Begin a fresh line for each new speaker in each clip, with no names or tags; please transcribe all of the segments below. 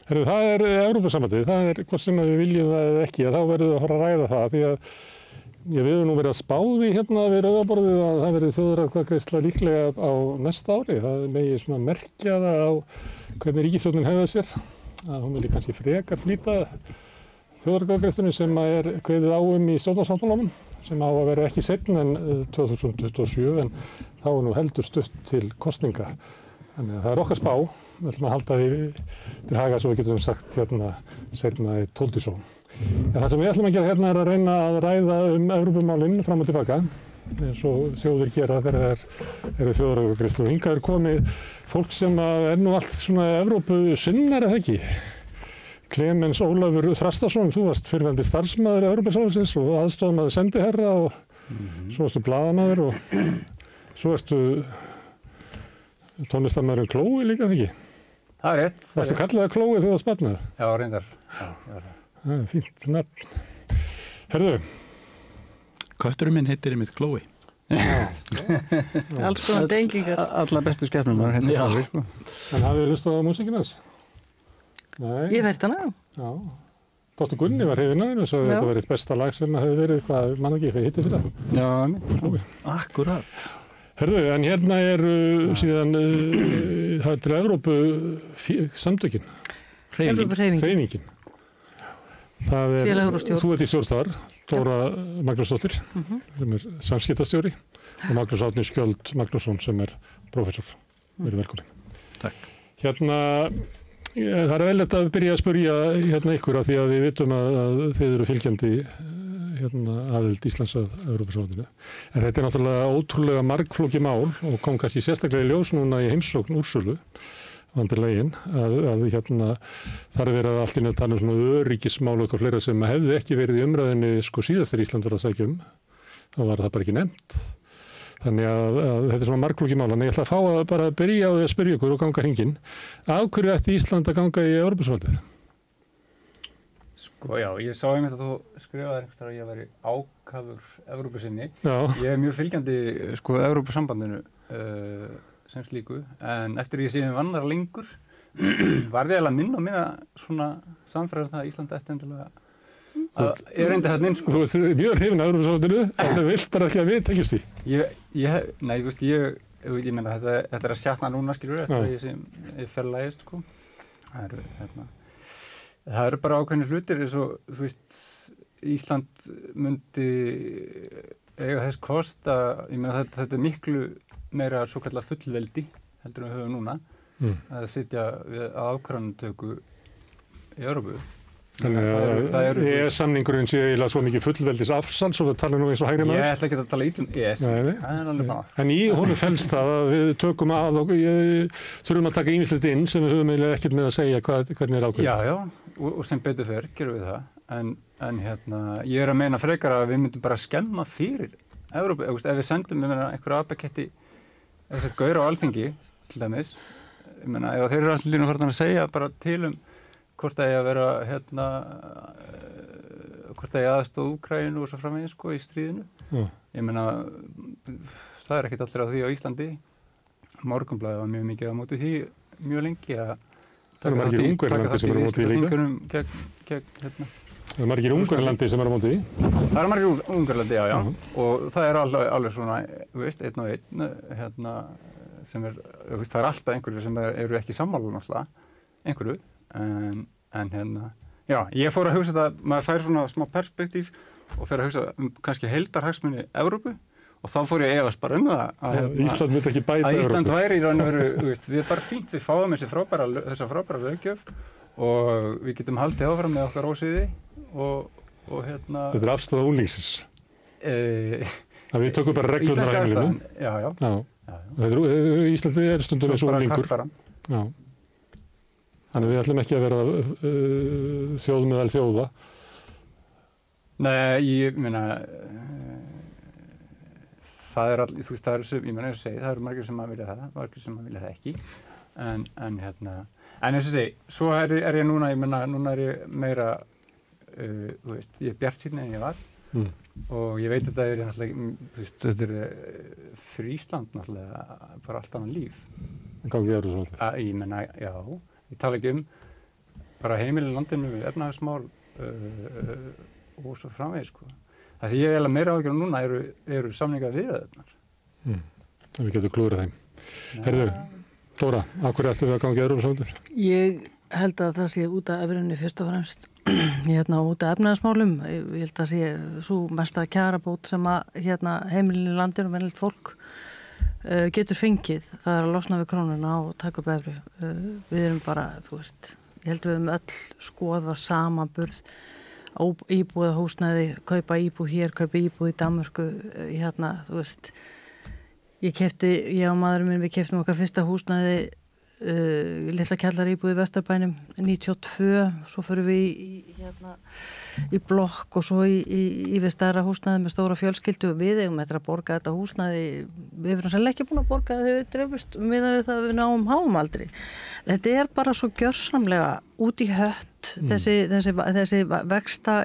Herru, það Evrópusambandið, það hvort sem við viljum það eða ekki, þá verðum við að fara að ræða það því að við höfum nú verið að spá því hérna við rauðaborðið að það verði þjóðaratkvæðagreiðsla líklega á næsta ári. Það megi svona merkja það á hvernig ríkisstjórnin hegðar sér, að hún vilji kannski frekar flýta þjóðaratkvæðagreiðslunni sem kveðið á í stjórnarsáttmálanum, sem á að vera ekki seinna en 2027 en þá nú heldur stutt til kosninga. Þannig að það okkar spá, við ætlum að halda því til haga svo við getum sagt hérna seinna í 12. Það sem við ætlum að gera hérna að reyna að ræða Evrópumálin fram og tilbaka, eins og þjóðir gera þegar það eru þjóðaratkvæðagreiðslur. Hingað komið fólk sem nú allt svona Evrópusinnar eða ekki. Klemens Ólafur Þrastason, þú varst fyrrverandi starfsmaður Evrópusambandsins og aðstoðarmaður sendiherra og svo varstu blaðamaður og svo varstu tónlistarmaðurinn Chloe líka ekki?
Það rétt.
Varstu kallaði Chloe þegar þú varst barnið?
Já, reyndar. Já.
Það fínt nafn. Herðu.
Kötturinn minn heitir einmitt Chloe.
Alls konar tengingar.
Alla bestu skepnurnar heitir Chloe, sko.
En hafið þið hlustað á músíkina þess? Nei.
Ég hef heyrt hana.
Já. Dóttir Gunni var hrifin af henni og sagði að þetta var eitt besta lag sem hefði verið, hvað mann ekki hitti fyrir það.
Já,
Akkurat.
Herðu, en hérna síðan það til Evrópu samtökin. Hreyfingin.
Félagur og stjórn.
Þú ert í stjórn þar, Dóra Magnúsdóttir, sem samskiptastjóri, og Magnús Árni Skjöld Magnússon sem prófessor. Verið velkomin.
Takk.
Hérna, það velilegt að byrja að spyrja hérna ykkur af því að við vitum að þið eru fylgjandi aðild Íslands að Evrópusambandinu. En þetta náttúrulega ótrúlega margflókið mál og kom kannski sérstaklega í ljós núna í heimsókn Úrsulu vandarlegin að þar verið að allt inn að tala svona öryggismál og eitthvað fleira sem hefði ekki verið í umræðinni síðast þegar Ísland var að sækja þá var það bara ekki nefnt. Þannig að þetta svona margflókið mál. Þannig ég ætla að fá að bara byrja á því að spyrja ykkur og ganga hringinn. Af hverju ætti Ísland að ganga í Evrópusambandið?
Sko já, ég sá einmitt að þú skrifaði einhvers staðar að ég væri ákafur Evrópusinni.
Já.
Ég mjög fylgjandi sko Evrópusambandinu sem slíku, en eftir ég sé vannar lengur var þið eiginlega minna svona samfræður það að Ísland ætti endilega að reyndi þarna inn sko.
Þú ert mjög hrifin af Evrópusambandinu en það vilt bara ekki að við tekjumst því.
Ég meina þetta að sjatna núna skilur eftir að ég fjarlægist sko. Það eru bara ákveðnir hlutir eins og þú veist Ísland myndi eiga þess kost að ég meina þetta miklu meira svo kallað fullveldi heldur en við höfum núna að sitja við ákvarðanatöku í Evrópu.
Þannig að EES-samningurinn sé eiginlega svo mikið fullveldis afsal, svo við tala nú eins og hægri maður.
Ég ætla ekki að tala ítlum EES, það alveg bara.
En í honum felst það að við tökum að og þurfum að taka ýmislegt inn sem við höfum eiginlega ekkert með að segja hvernig ákveðið.
Já, og sem betur fer, gerum við það. En ég að meina frekar að við myndum bara skemma fyrir Evrópu. Ef við sendum einhverja abeketti þessar gaur á Alþingi, til dæmis, ég meina, ef þeir eru allir farin að segja bara til hvort það að vera hvort það aðstoða Úkraínu og svo framvegis sko í stríðinu. Ég meina það ekkert allir á því á Íslandi. Morgunblaðið var mjög mikið á móti því mjög lengi að
það eru margir Ungverjalandi sem eru á móti því líka. Það eru margir Ungverjalandi sem eru á móti því.
Það eru margir Ungverjalandi, já. Og það alveg svona, þú veist, einn og einn sem það alltaf einhverju sem eru ekki sammála náttúrulega, einhverju. Já, ég fór að hugsa þetta, maður fær svona smá perspektíf og fer að hugsa kannski heildarhagsmuni Evrópu og þá fór ég efast bara það að
Ísland myndi ekki bæta Evrópu.
Að Ísland væri í raun og veru, við bara fínt, við fáum þessa frábæra löggjöf og við getum haldið áfram með okkar ósiði og
Þetta afstaða unglingsins. Við tökum bara reglurnar á heimilinu. Já. Íslandi stundum eins og unglingur. Já. Þannig við ætlum ekki að vera þjóð meðal þjóða.
Nei, ég meina það þú veist, ég meina eins og segi, það eru margir sem að vilja það, margir sem að vilja það ekki. En eins og segi, svo er ég núna, ég meina, núna er ég meira, þú veist, ég er bjartsýnni en ég var. Og ég veit að þetta náttúrulega, þú veist, þetta fyrir Ísland náttúrulega bara allt annað líf.
En gangi eru svo alltaf?
Ég meina, já. Ég tala ekki bara heimilin landinu við efnahagsmál og svo framvegis, sko. Það sem ég eiginlega meira áhyggjur núna eru samningar viðræðurnar.
Við getum klúrað þeim. Herðu, Dóra, af hverju ættum við að ganga í Evrópusambandið?
Ég held að það sé út af evrunni fyrst og fremst. Út af efnahagsmálum. Ég held að sé svo mesta kjarabót sem að heimilin í landinu og venjulegt fólk getur fengið. Það er að losna við krónuna og taka upp evru. Við erum bara, þú veist, ég held við öll skoða samanburð íbúða húsnæði, kaupa íbúð hér, kaupa íbúð í Danmörku, þú veist. Ég og maðurinn minn, við keyptum okkar fyrsta húsnæði litla kjallar íbúð í Vesturbænum 92, svo fyrir við í blokk og svo í við stærra húsnæði með stóra fjölskyldu og við eigum eftir að borga þetta húsnæði, við erum sannlega ekki búin að borga þegar við dreifust með það við náum háum aldrei. Þetta er bara svo gjörsamlega út í hött, þessi vexta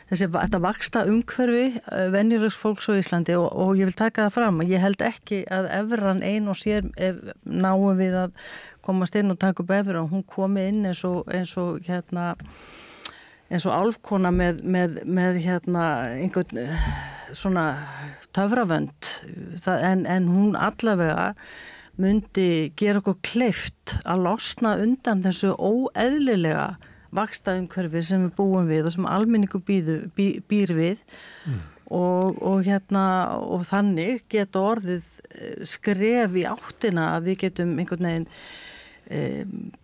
þetta vaxta umhverfi venjulegs fólks á Íslandi og ég vil taka það fram að ég held ekki að evran ein og sér náum við að komast inn og taka upp evran, hún komi inn eins og álfkona með einhvern svona töfravönd en hún allavega myndi gera okkur kleift að losna undan þessu óeðlilega vaxtaumhverfi sem við búum við og sem almenningur býr við og þannig geta orðið skref í áttina að við getum einhvern veginn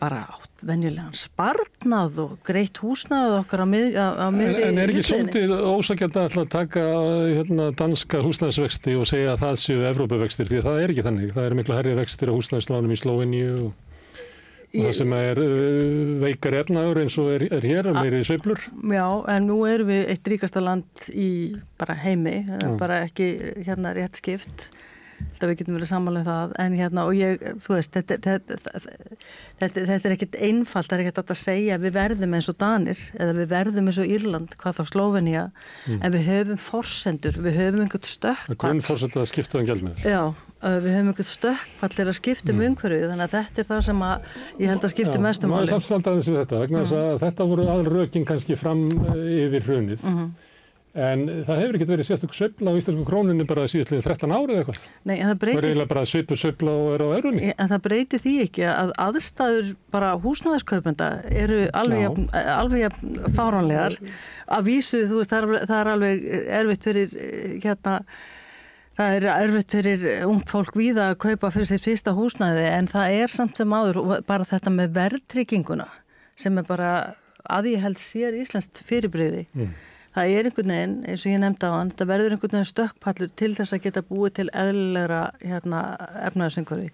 bara venjulegan sparnað og greitt húsnæðið okkar á miðri
En ekki svolítið ósakjandi að taka danska húsnæðisvexti og segja að það séu Evrópuvextir, því það er ekki þannig. Það er miklu hærri vextir á húsnæðislánum í Slóveníu og það sem er veikar efnaður eins og er hér og meiri sveiflur. Já,
en nú erum við eitt ríkasta land í bara heimi, bara ekki rétt skipt. Við getum verið sammála það, en og ég, þú veist, þetta er ekkert einfalt, það er ekkert að segja við verðum eins og Danir eða við verðum eins og Írland, hvað þá Slóvenía, en við höfum forsendur, við höfum einhvern stökkpall.
Grunnforsenda að skipta gjaldmiðil.
Já, við höfum einhvern stökkpall að skipta umhverfið, þannig að þetta er það sem ég held að skipta mestu máli.
Já, maður samstanda aðeins við þetta, vegna þess að þetta voru aðalrökin kannski fram yfir hrunið. En það hefur ekkert verið sérstök sveifla á íslensku krónunni bara síðastliðin 13 árið eða eitthvað. Nei, en það breytir... Það er eiginlega bara sveifla og er á evrunni. En það breytir því ekki að aðstæður bara húsnæðiskaupenda eru alveg fáránlegar. Að vísu, þú veist, það er alveg erfitt fyrir það er erfitt fyrir ungt fólk víða að kaupa fyrir sitt fyrsta húsnæði, en það er samt sem áður bara þetta með verðtrygginguna sem er bara að ég held sér íslenskt fyrirbrigði. Það er einhvern veginn, eins og ég nefndi á hann, það verður einhvern veginn stökkpallur til þess að geta búið til eðlilegra efnahagsumhverfi.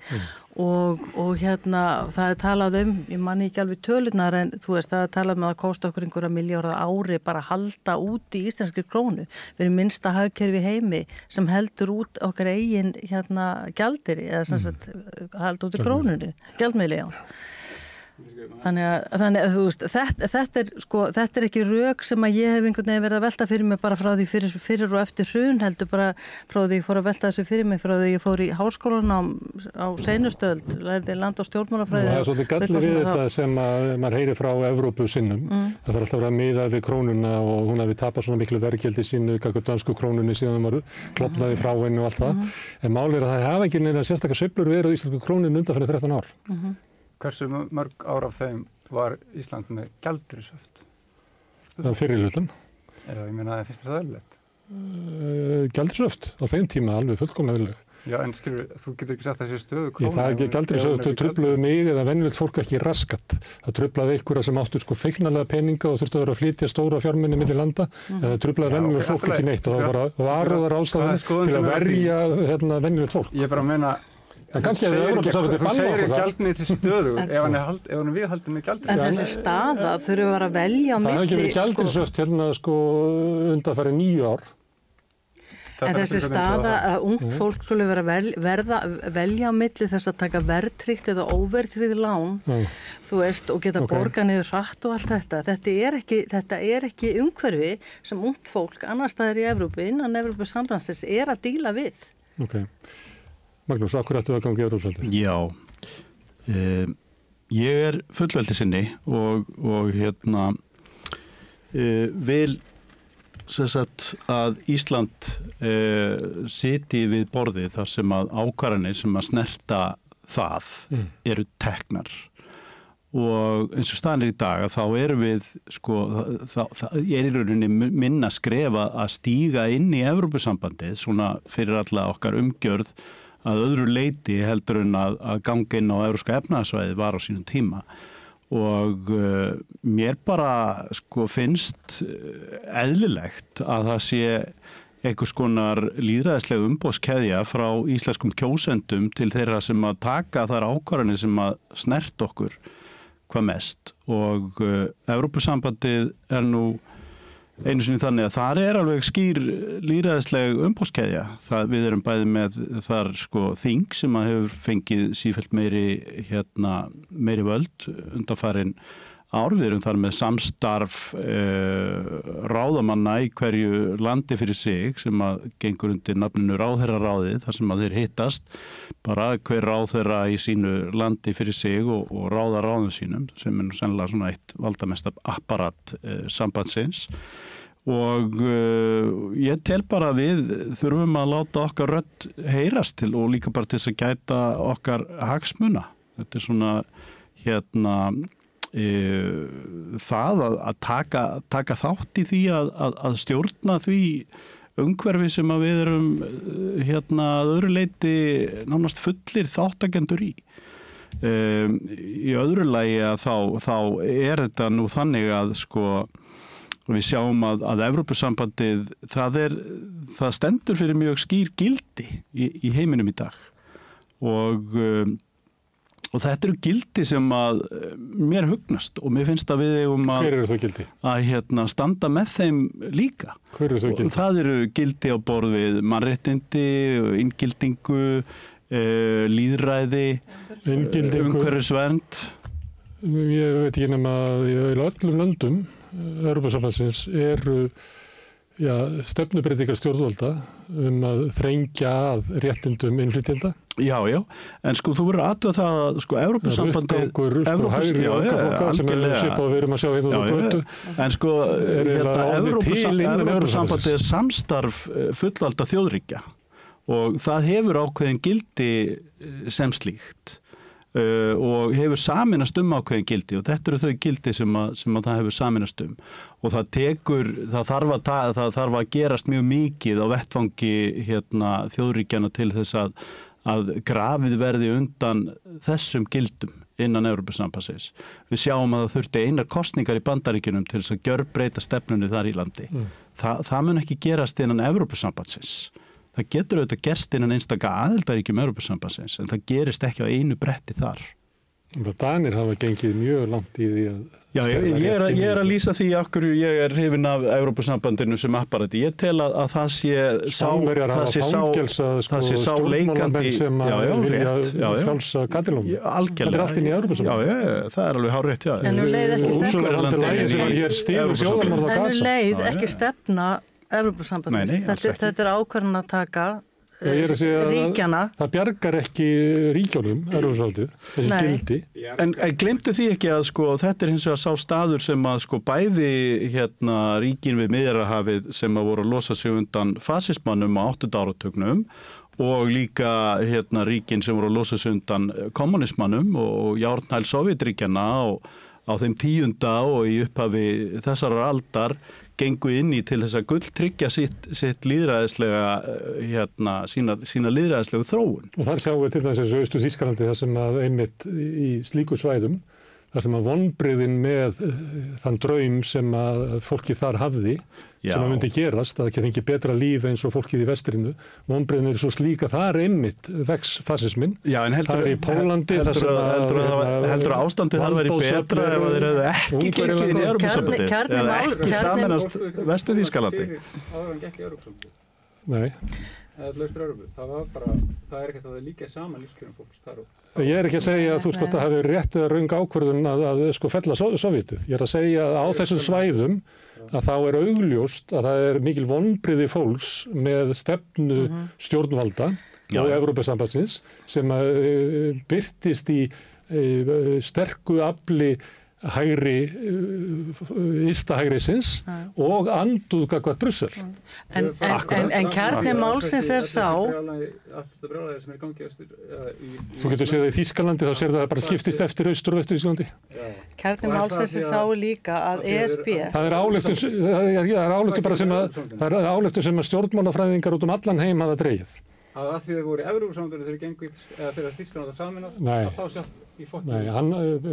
Og það er talað ég manni ekki alveg tölurnar, en þú veist, það er talað að kosta okkur einhverja milljarða ári bara að halda út í íslenskri krónu. Við erum minnsta hagkerfi heimi sem heldur út okkar eigin gjaldeyri, eða sem sagt halda út í krónunni, gjaldmiðli, já. Þannig að þú veist, þetta er ekki rök sem að ég hef einhvern veginn verið að velta fyrir mig bara frá því fyrir og eftir hrun, heldur bara frá því ég fór að velta þessu fyrir mig frá því ég fór í háskólan á seinustöld, lærði land- og stjórnmálafræði. Það er svolítið galli við þetta sem að maður heyri frá Evrópu sinnum. Það þarf alltaf að vera miðað við krónuna og hún hafi tapað svona miklu verðgildi sínu gagnvart dönsku krónunni síðan maður klofnaði frá henni og allt það. En málið er að það hafa ekki neina sérstakar sveiflur verið á íslensku krónunni undanfarið 13 ár.
Hversu mörg ár af þeim var Ísland með gjaldeyrishöft?
Það fyrir hlutan.
Já, ég meina það finnst það eðlilegt.
Gjaldeyrishöft á þeim tíma alveg fullkomlega eðlileg.
Já, en skilur, þú getur ekki sagt þessi stöðu krónu. Það
ekki gjaldeyrishöft, þau trufluðu mig eða venjulegt fólk ekki raskat. Það truflaði einhverja sem áttu feiknarlega peninga og þurftu að vera að flytja stóra fjármuni milli landa. Það truflaði venjulegt fólk ekki neitt og það var varúðar ástæður til að verja venjulegt fólk. Ég bara meina þú
segir gjaldmiðil til stöðu ef hann er viðhaldið með gjaldmiðil. En
þessi staða þurfum að vera að velja á milli.
Það hefur ekki verið gjaldeyrishöft undanfarið 9 ár.
En þessi staða að ungt fólk skulle vera velja á milli þess að taka verðtryggt eða óverðtryggð lán, þú veist, og geta borgað niður hratt og allt þetta. Þetta er ekki umhverfi sem ungt fólk annars staðar í Evrópu, innan Evrópusambandsins er að díla við.
Magnús, af hverju ættu að ganga í Evrópusambandið?
Já, Ég fullveldisinni og vil sem sagt að Ísland siti við borðið þar sem að ákvarðanir sem að snerta það eru teknar og eins og staðan í dag að þá erum við sko, það í rauninni minna skrefa að stíga inn í Evrópusambandið svona fyrir alla okkar umgjörð að öðru leiti heldur en að ganga inn á Evrópska efnahagssvæðið var á sínum tíma og mér bara sko finnst eðlilegt að það sé einhvers konar lýðræðisleg umboðskeðja frá íslenskum kjósendum til þeirra sem að taka þær ákvarðanir sem að snert okkur hvað mest og Evrópusambandið nú einu sinni þannig að þar alveg skýr lýðræðisleg umboðskeðja. Við erum bæði með þar sko þing sem að hefur fengið sífellt meiri völd undanfarin ár. Við erum þar með samstarf ráðamanna í hverju landi fyrir sig sem að gengur undir nafninu ráðherraráðið þar sem að þeir hittast bara hver ráðherra í sínu landi fyrir sig og ráða ráðum sínum sem nú sennilega svona eitt valdamesta apparat sambandsins og ég tel bara við þurfum að láta okkar rödd heyrast til og líka bara til þess að gæta okkar hagsmuna. Þetta svona það að taka þátt í því að stjórna því umhverfi sem að við erum að öðru leiti nánast fullir þáttakendur í. Í öðru lagi að þá þetta nú þannig að sko við sjáum að Evrópusambandið það stendur fyrir mjög skýr gildi í heiminum í dag og þetta eru gildi sem að mér hugnast og mér finnst að við eigum
Hver eru þau gildi?
Að standa með þeim líka.
Hver eru þau gildi?
Það eru gildi á borð við mannréttindi, inngildingu, lýðræði, umhverfisvernd.
Ég veit ekki nema að í öllum löndum Evrópusambandsins eru stefnubreytingar stjórnvalda að þrengja að réttindum innflytjenda.
Já, en sko þú verður að athuga það að sko Evrópusambandið
hægri öfgaflokka sem svipað við erum að sjá hérna á götu.
En sko Evrópusambandið samstarf fullvalda þjóðríkja og það hefur ákveðin gildi sem slíkt. Og hefur sameinast ákveðin gildi og þetta eru þau gildi sem að það hefur sameinast og það þarf að gerast mjög mikið á vettvangi þjóðríkjana til þess að grafið verði undan þessum gildum innan Evrópusambandsins. Við sjáum að það þurfti einar kosningar í Bandaríkjunum til þess að gjörbreyta stefnunni þar í landi. Það mun ekki gerast innan Evrópusambandsins. Það getur auðvitað gerst innan einstaka aðildarríkjum Evrópusambandsins en það gerist ekki á einu bretti þar.
Danir hafa gengið mjög langt í því að...
Já, ég að lýsa því af hverju ég hrifinn af Evrópusambandinu sem apparati. Ég tel að það sé sá leikandi...
sem vilja frjálsa Katalóníu.
Algjörlega.
Það allt inn í Evrópusambandinu.
Já, það alveg hárrétt, já.
En nú leið ekki stefna Evrópusambandsins. Þetta er ákvörðun að taka ríkjana.
Það bjargar ekki ríkjónum, Evrópusambandið, þessi gildi.
En gleymdu því ekki að sko þetta hins vegar sá staður sem að sko bæði ríkin við Miðjarðarhafið sem að voru að losa sig undan fasismannum á 8. áratugnum og líka ríkin sem voru að losa sig undan kommunismannum og járnhæl Sovétríkjanna á þeim 10. og í upphafi þessarar aldar gengu inn í til þess að gulltryggja sitt lýðræðislega sína lýðræðislegu þróun.
Og þar sjáum við til þess að Austur-Þýskalandi þar sem að einmitt í slíku svæðum þar sem að vonbrigðin með þann draum sem að fólkið þar hafði sem að myndi gerast, að ekki fengi betra líf eins og fólkið í vestrinu. Vonbrigðin eru svo slík að það einmitt vex fasisminn.
Já, en
það í Pólandi
heldur að ástandið þar væri betra ef þeir hefðu ekki gengið inn í Evrópusambandið eða ekki sameinast Vestur-Þýskalandi.
Áður ekki Evrópusambandið.
Nei.
Það er ekkert að það líka saman lífskjörum fólks þar og...
Ég er ekki að segja að þú sko það hefur rétt eða röng ákvörðun að sko fella Sovjetið. Ég er að segja að á þessum svæðum að þá er augljóst að það er mikil vonbrigði fólks með stefnu stjórnvalda og Evrópusambandsins sem birtist í sterku afli hægri, ysta hægrisins og anduð gagnvart Brussel.
En kjarni málsins sá...
Þetta brjálæði sem í gangi
Þú getur séð það í Þýskalandi, þá sér það bara skiptist eftir Austur- og Vestur-Þýskalandi.
Kjarni málsins sá líka að ESB...
Það er ályktun sem að stjórnmálafræðingar út allan heim hafa dregið.
Að því þeir voru í Evrópusambandinu þegar gengu eða þegar Þýskaland var sameinað að þá sjálft í fólki.
Nei,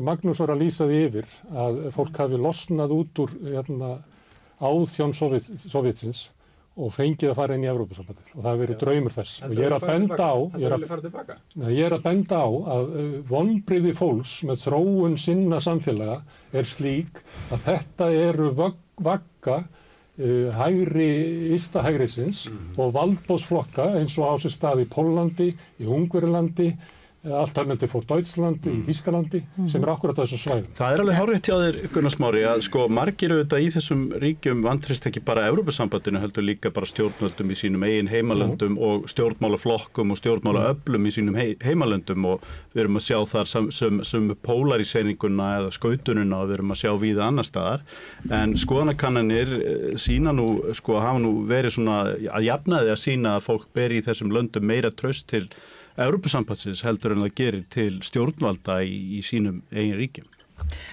Magnús var að lýsa því yfir að fólk hafi losnað út úr áþjón Sovétsins og fengið að fara inn í Evrópusambandið og það hefur verið draumur þess. Og ég er að benda á að vonbrigði fólks með þróun sinna samfélaga er slík að þetta eru vagga ysta hægrisins og valdboðsflokka eins og á sér stað í Póllandi, í Ungverjalandi, Alternative for Deutschland í Þýskalandi sem akkurat á þessum svæðum.
Það alveg hárrétt hjá þér, Gunnar Smári, að margir auðvitað í þessum ríkjum vantreysta ekki bara Evrópusambandinu, heldur líka bara stjórnvöldum í sínum eigin heimalöndum og stjórnmálaflokkum og stjórnmálaöflum í sínum heimalöndum og við erum að sjá þar sem polariseininguna eða skautununa og við erum að sjá víða annar staðar. En skoðanakannanir sína nú, hafa nú verið svona að jafnaði að sína að fólk beri í þessum löndum meira traust til Evrópusambandsins heldur en það gerir til stjórnvalda í sínum eigin ríkjum.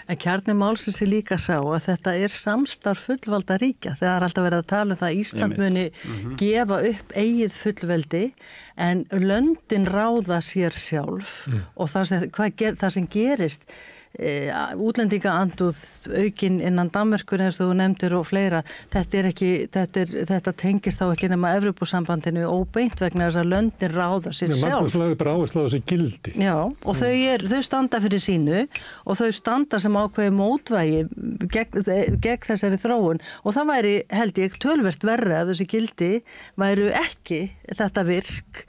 En kjarni málsins líka sá að þetta samstarf fullvalda ríkja. Það er alltaf verið að tala um það að Ísland muni gefa upp eigið fullveldi en löndin ráða sér sjálf og það sem gerist útlendingaandúð aukin innan Danmerkur eins og þú nefndir og fleira, þetta tengist þá ekki nema Evrópusambandinu óbeint vegna þess að löndin ráða sér sjálf.
Magnús lagði bara áherslu á þessi gildi.
Já, og þau standa fyrir sínu og þau standa sem ákveði mótvægi gegn þessari þróun og það væri, held ég, töluvert verra ef þessi gildi væru ekki þetta virk.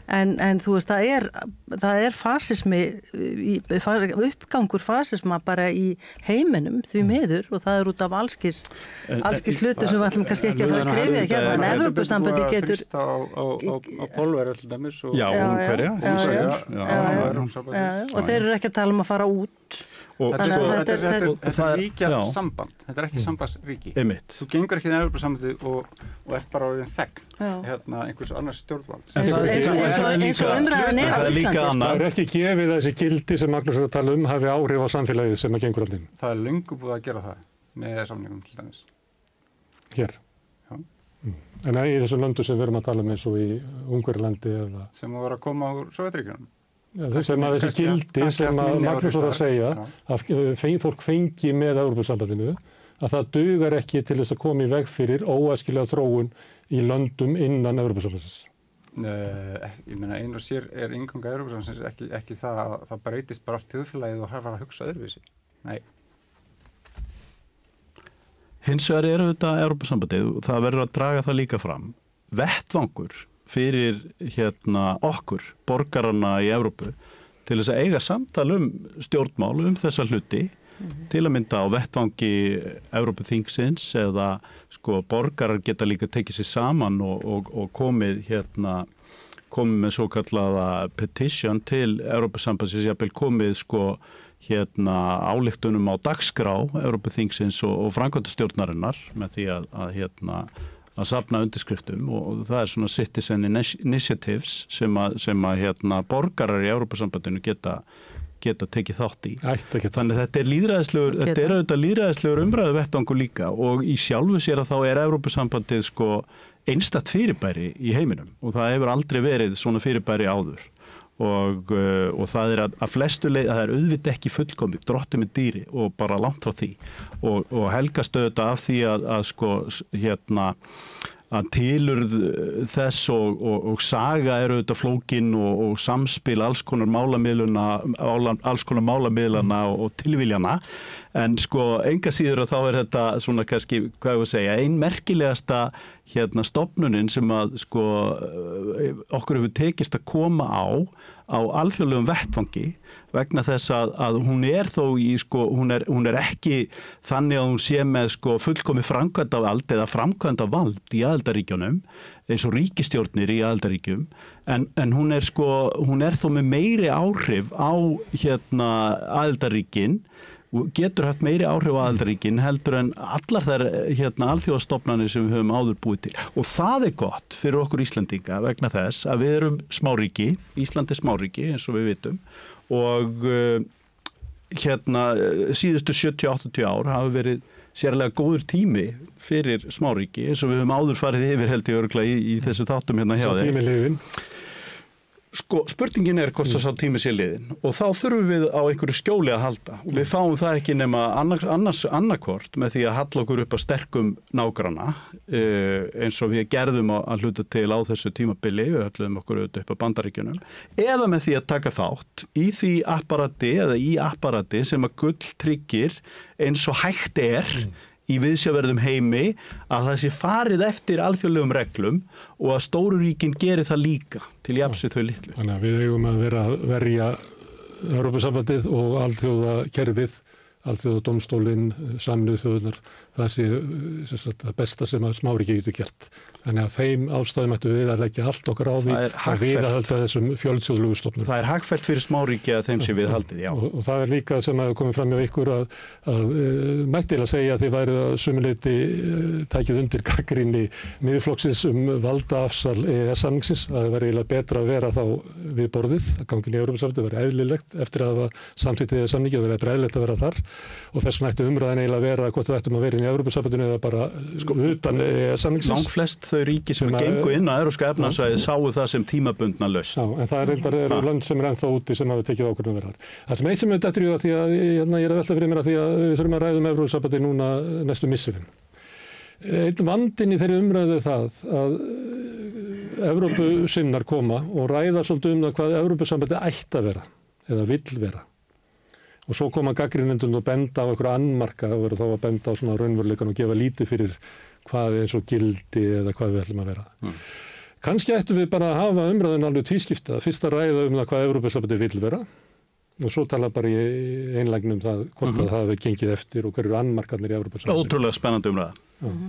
En þú veist, það er fasismi, uppgangur fasisma bara í heiminum því miður og það út af allskis hluti sem við ætlum kannski ekki að fara að krefja hérna, en Evrópusambandi getur...
Á Pólverja til dæmis og...
Já, Ungverja.
Og þeir eru ekki að tala um að fara út.
Þetta er ríkja samband, þetta er ekki sambandsríki. Þú gengur ekki í Evrópusambandi og ert bara orðin þegn einhvers annars stjórnvalds.
Eins og umræðan á Íslandi.
Það er ekki gefið þessi gildi sem Magnús er að tala hafi áhrif á samfélagið sem að gengur allir.
Það er löngu búið að gera það með samningum til dæmis.
Hér? Já. En í þessum löndum sem við erum að tala eins og í Ungverjalandi eða...
Sem voru að koma úr Sovétríkjunum.
Sem að þessi gildi sem að Magnús var að segja að fólk fengi með Evrópusambandinu að það dugar ekki til þess að koma í veg fyrir óæskilega þróun í löndum innan Evrópusambandsins.
Ég meina einu og sér innganga Evrópusambandsins ekki það að það breytist bara allt þjóðfélagið og hafa að hugsa öðruvísi. Nei.
Hins vegar eru þetta Evrópusambandið og það verður að draga það líka fram. Vettvangur fyrir okkur, borgarana í Evrópu, til þess að eiga samtal stjórnmál þessa hluti, til að mynda á vettvangi Evrópuþingsins eða borgarar geta líka tekið sér saman og komið með svo kallaða petition til Evrópusambandsins, jafnvel komið ályktunum á dagskrá Evrópuþingsins og framkvæmdastjórnarinnar með því að safna undirskriftum og það er svona citizen initiatives sem borgarar í Evrópusambandinu geta tekið þátt í. Þannig þetta er auðvitað lýðræðislegur umræðuvettvangur líka og í sjálfu sér að þá er Evrópusambandið einstakt fyrirbæri í heiminum og það hefur aldrei verið svona fyrirbæri áður. Og það er að flestu leið, það er auðvitað ekki fullkomið, drottið með dýri og bara langt frá því og helgast auðvitað af því að tilurð þess og saga eru auðvitað flókin og samspil alls konar málamiðlana og tilviljana en enga síður að þá er þetta svona kannski, hvað ég að segja, ein merkilegasta stofnunin sem að okkur hefur tekist að koma á á alþjóðlegum vettvangi vegna þess að hún þó í hún ekki þannig að hún sé með fullkomið framkvæmdavald eða framkvæmdavald í aðildarríkjunum eins og ríkisstjórnir í aðildarríkjum en hún þó með meiri áhrif á aðildarríkin og getur haft meiri áhrif á aðildarríkin heldur en allar þær alþjóðastofnanir sem við höfum áður búið til. Og það gott fyrir okkur Íslendinga vegna þess að við erum smáríki, Ísland smáríki eins og við vitum og síðustu 70-80 ár hafa verið sérlega góður tími fyrir smáríki eins og við höfum áður farið yfir held ég örugglega í þessu þáttum hjá þér.
Tími liðinn.
Spurningin hvort það sá tími sé liðinn og þá þurfum við á einhverju skjóli að halda og við fáum það ekki nema annarkvort með því að halla okkur upp að sterkum nágranna eins og við gerðum að hluta til á þessu tímabili, við höllum okkur upp að Bandaríkjunum eða með því að taka þátt í því apparati sem að gull tryggir eins og hægt í viðsjárverðum heimi að það sé farið eftir alþjóðlegum reglum og að stóru ríkin geri það líka til jafns við þau litlu.
Þannig að við eigum að vera að verja Evrópusambandið og alþjóðakerfið, alþjóðadómstólinn, Sameinuðu þjóðirnar, það sé það besta sem að smáríki getur gert. Þannig að þeim ástæðum ættu við að leggja allt okkar á því að viðhalda þessum fjölþjóðlegu stofnum.
Það hagfellt fyrir smáríki að þeim sé viðhaldið, já.
Og það líka sem að komið fram hjá ykkur að mætti að segja að þið væru að sumuleyti tækið undir gagnrýni Miðflokksins valdaafsal EES-samningsins, að það væri eiginlega betra að vera þá við borðið, að gangin í Evrópusambandið væri eðlilegt eftir að hafa samþykkt EES-samningi og verið eðlilegt að vera þar og þess vegna ætti umræðan eiginlega að vera hvort við ættum að vera inn í Evrópusambandinu eða bara utan EES-samningsins.
Langflest þau ríki sem gengu inn á Evrópska efnahagssvæðið sáu það sem tímabundna lausn.
Já, en það eru lönd sem ennþá úti sem hafa tekið ákvörðun að vera þar. Það sem eitt sem dettur í það því að ég að velta fyrir mér að því að við þurfum að ræða Evrópusambandið núna næstu misserin. Einn vandinn í þeirri umræðu það að Evrópusinnar koma og ræða svolítið það hvað Evrópusambandið ætti að vera eða vill vera. Og svo koma gagnrýnendur og benda á einhverja annmarka og verður þá að benda á svona raunveruleikann og gefa lítið fyrir hvað eins og gildi eða hvað við ætlum að vera. Kannski ættum við bara að hafa umræðin alveg tvískipta. Fyrst að ræða það hvað Evrópusambandið vill vera og svo tala bara í einlægni það hvort að það hefur gengið eftir og hverju eru annmarkarnir í Evrópusambandið.
Ótrúlega spennandi umræða.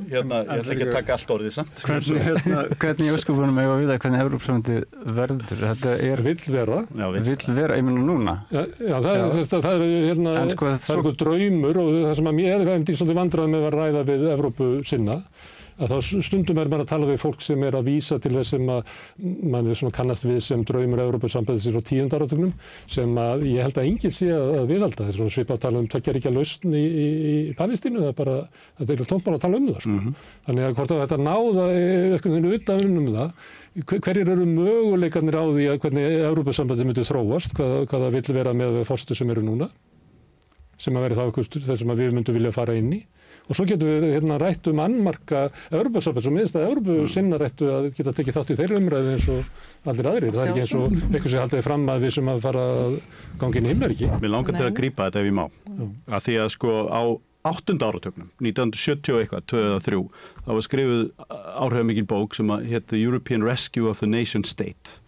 Ég ætla ekki að taka allt orðið samt.
Hvernig í öskupunum eigum við hvernig Evrópusambandið verður? Þetta
vill vera.
Já, vill vera, ég meina núna.
Já, það er draumur og það sem að mér svolítið vandræði með að ræða við Evrópusinna að þá stundum maður að tala við fólk sem að vísa til þess sem að mann svona kannast við sem draumur Evrópusambandsins frá 10. áratugnum sem að ég held að enginn sé að viðhalda. Það svona svipað að tala tveggja ríkja lausn í Palestínu, það er tómt bara að tala það. Þannig að hvort að þetta náða eitthvað utan það, hverjir eru möguleikarnir á því að hvernig Evrópusambandið myndi þróast, hvað það vill vera með forsetu sem eru núna, sem að veri þá þess sem við myndum vilja fara inn í. Og svo getum við rætt annmarka Evrópusambands og minnst að Evrópusinnar ættu að geta tekið þátt í þeirri umræðu eins og allir aðrir. Það er ekki eins og eitthvað sem haldið fram að við sem að fara að ganga inn í himnaríki.
Mér langar til að grípa þetta ef ég má. Að því að á 8. áratugnum, 1970 og eitthvað, 2 eða 3, þá var skrifuð áhrifamikil bók sem hét The European Rescue of the Nation State.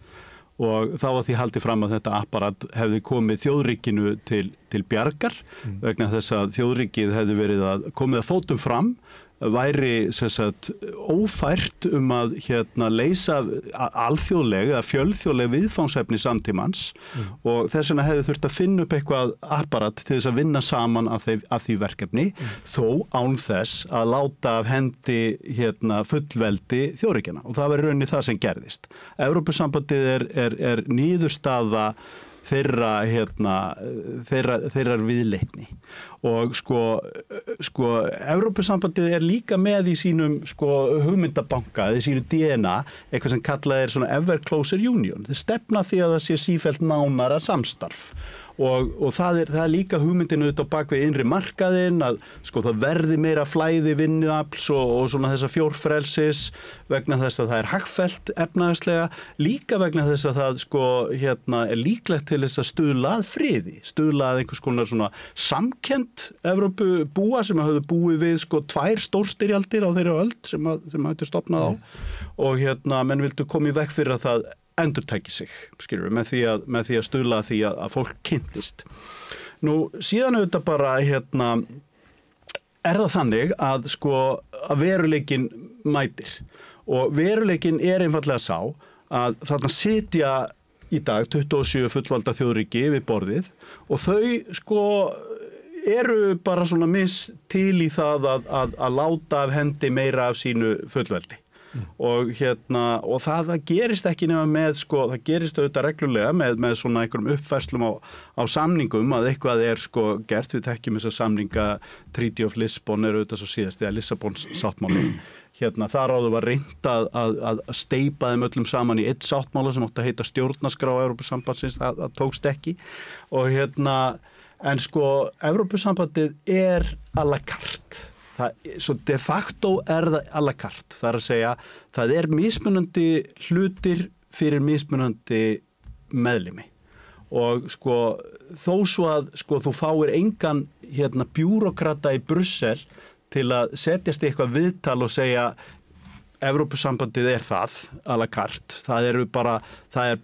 Og þá var því haldið fram að þetta apparat hefði komið þjóðríkinu til bjargar vegna þess að þjóðríkið hefði verið að komið að fótum fram væri ófært að leysa alþjóðleg eða fjölþjóðleg viðfangsefni samtímans og þess vegna hefði þurft að finna upp eitthvað apparat til þess að vinna saman af því verkefni þó án þess að láta af hendi fullveldi þjóðríkjanna og það var í rauninni það sem gerðist. Evrópusambandið er niðurstaða þeirrar viðleitni og Evrópusambandið er líka með í sínum hugmyndabanka eða í sínu DNA eitthvað sem kallað er svona ever closer union. Það stefna því að það sé sífellt nánara samstarf og það er líka hugmyndin auðvitað bak við innri markaðinn að það verði meira flæði vinnuafls og svona þessa fjórfrelsis vegna þess að það er hagfellt efnahagslega, líka vegna þess að það er líklegt til þess að stuðla að friði, stuðla að einhvers konar svona samkennd Evrópubúa sem hafðu búið við 2 stórstyrjaldir á þeirri öld sem hafði stofnað á og menn vildu koma í veg fyrir að það endurtæki sig, skilur við, með því að stuðla að því að fólk kynntist. Nú, síðan auðvitað bara, er það þannig að, að veruleikinn mætir. Og veruleikinn einfallega sá að þarna sitja í dag 27 fullvalda þjóðríki við borðið og þau, eru bara svona til í það að láta af hendi meira af sínu fullveldi. Og það gerist ekki nema með, það gerist auðvitað reglulega með svona einhverjum uppfærslum á samningum að eitthvað gert. Við þekkjum þessa samninga, Treaty of Lisbon auðvitað svo síðast, eða Lissabons sáttmáli. Þar áður var reynt að steypa þeim öllum saman í einn sáttmála sem átti að heita stjórnarskrá Evrópusambandsins, það tókst ekki. Og en Evrópusambandið à la carte. Svo de facto það à la carte. Það að segja, það mismunandi hlutir fyrir mismunandi meðlimi. Og þó svo að þú fáir engan bjúrokrata í Brussel til að setjast í eitthvað viðtal og segja Evrópusambandið það à la carte. Það er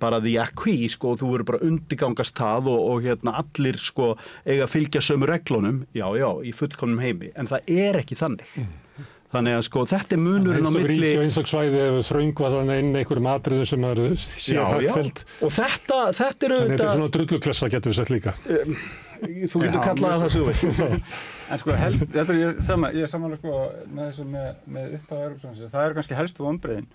bara the acquis, þú eru bara undirgangast það og allir eiga að fylgja sömu reglunum, já, í fullkomnum heimi, en það ekki þannig. Þannig að þetta munurinn á milli...
Ríki og einstök svæði þröngva þannig inn einhverjum atriðum sem eru sérhagfeld.
Og þetta
auðvitað... Þannig þetta svona drulluklessa getur við sett líka.
Þú getur kallað það svo veit.
En þetta ég er samanlega með þessu með upphæðu Evrópusambandið. Það kannski helstu vonbrigðin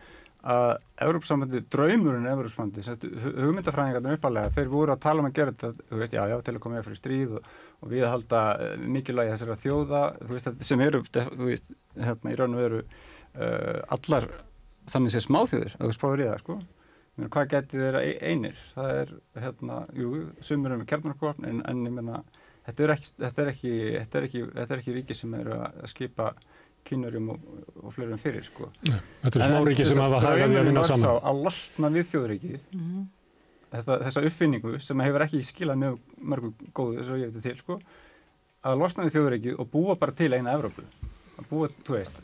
að Evrópusambandið, draumurinn Evrópusambandið, hugmyndafræðingarnir upphaflega, þeir voru að tala að gera þetta, þú veist, já, til að koma fyrir stríð og viðhalda mikilvægi þessara þjóða, þú veist, sem eru, þú veist, í raun og veru allar þannig sé smáþjóðir, að þú spáður í það, Hvað geti þeirra einir? Það sumir með kjarnorkuvopn, en ég meina, þetta er ekki ríki sem eru að skipa Kínverjum og fleirum fyrir,
Nei, þetta er smáríki sem hafa hagað að vinna saman.
Að losna við þjóðríki, þessa uppfinningu sem hefur ekki skilað mörgu góðu, þess að ég veit til, að losna við þjóðríki og búa bara til eina Evrópu. Að búa, þú veist,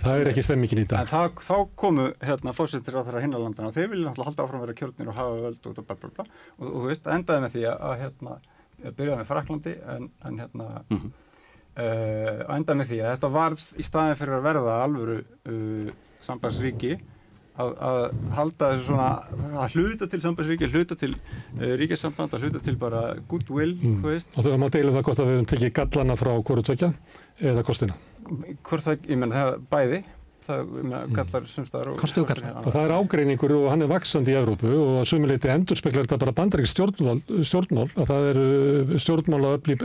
það ekki stemmingin í dag.
En þá komu forsetir á þeirra hinnalandana og þeir vilja náttúrulega halda áfram að vera kjörnir og hafa völd og blablabla og þú veist, endaði með því að byrjaði með Frakklandi en endaði með því að þetta varð í staðinn fyrir að verða alvöru sambandsríki að halda þessu svona að hluta til sambandsríki, hluta til ríkjasamband, að hluta til bara goodwill, þú veist.
Og þau má deila það hvort að við höfum tekið gallana frá hvoru tveggja eða kostina.
Hvort það, ég menn það bæði, gallar sumstaðar
kosti og gallar.
Og það er ágreiningur og hann vaxandi í Evrópu og að sumuleyti endurspeglar þetta bara bandarísk stjórnmál, að það eru stjórnmálaöfl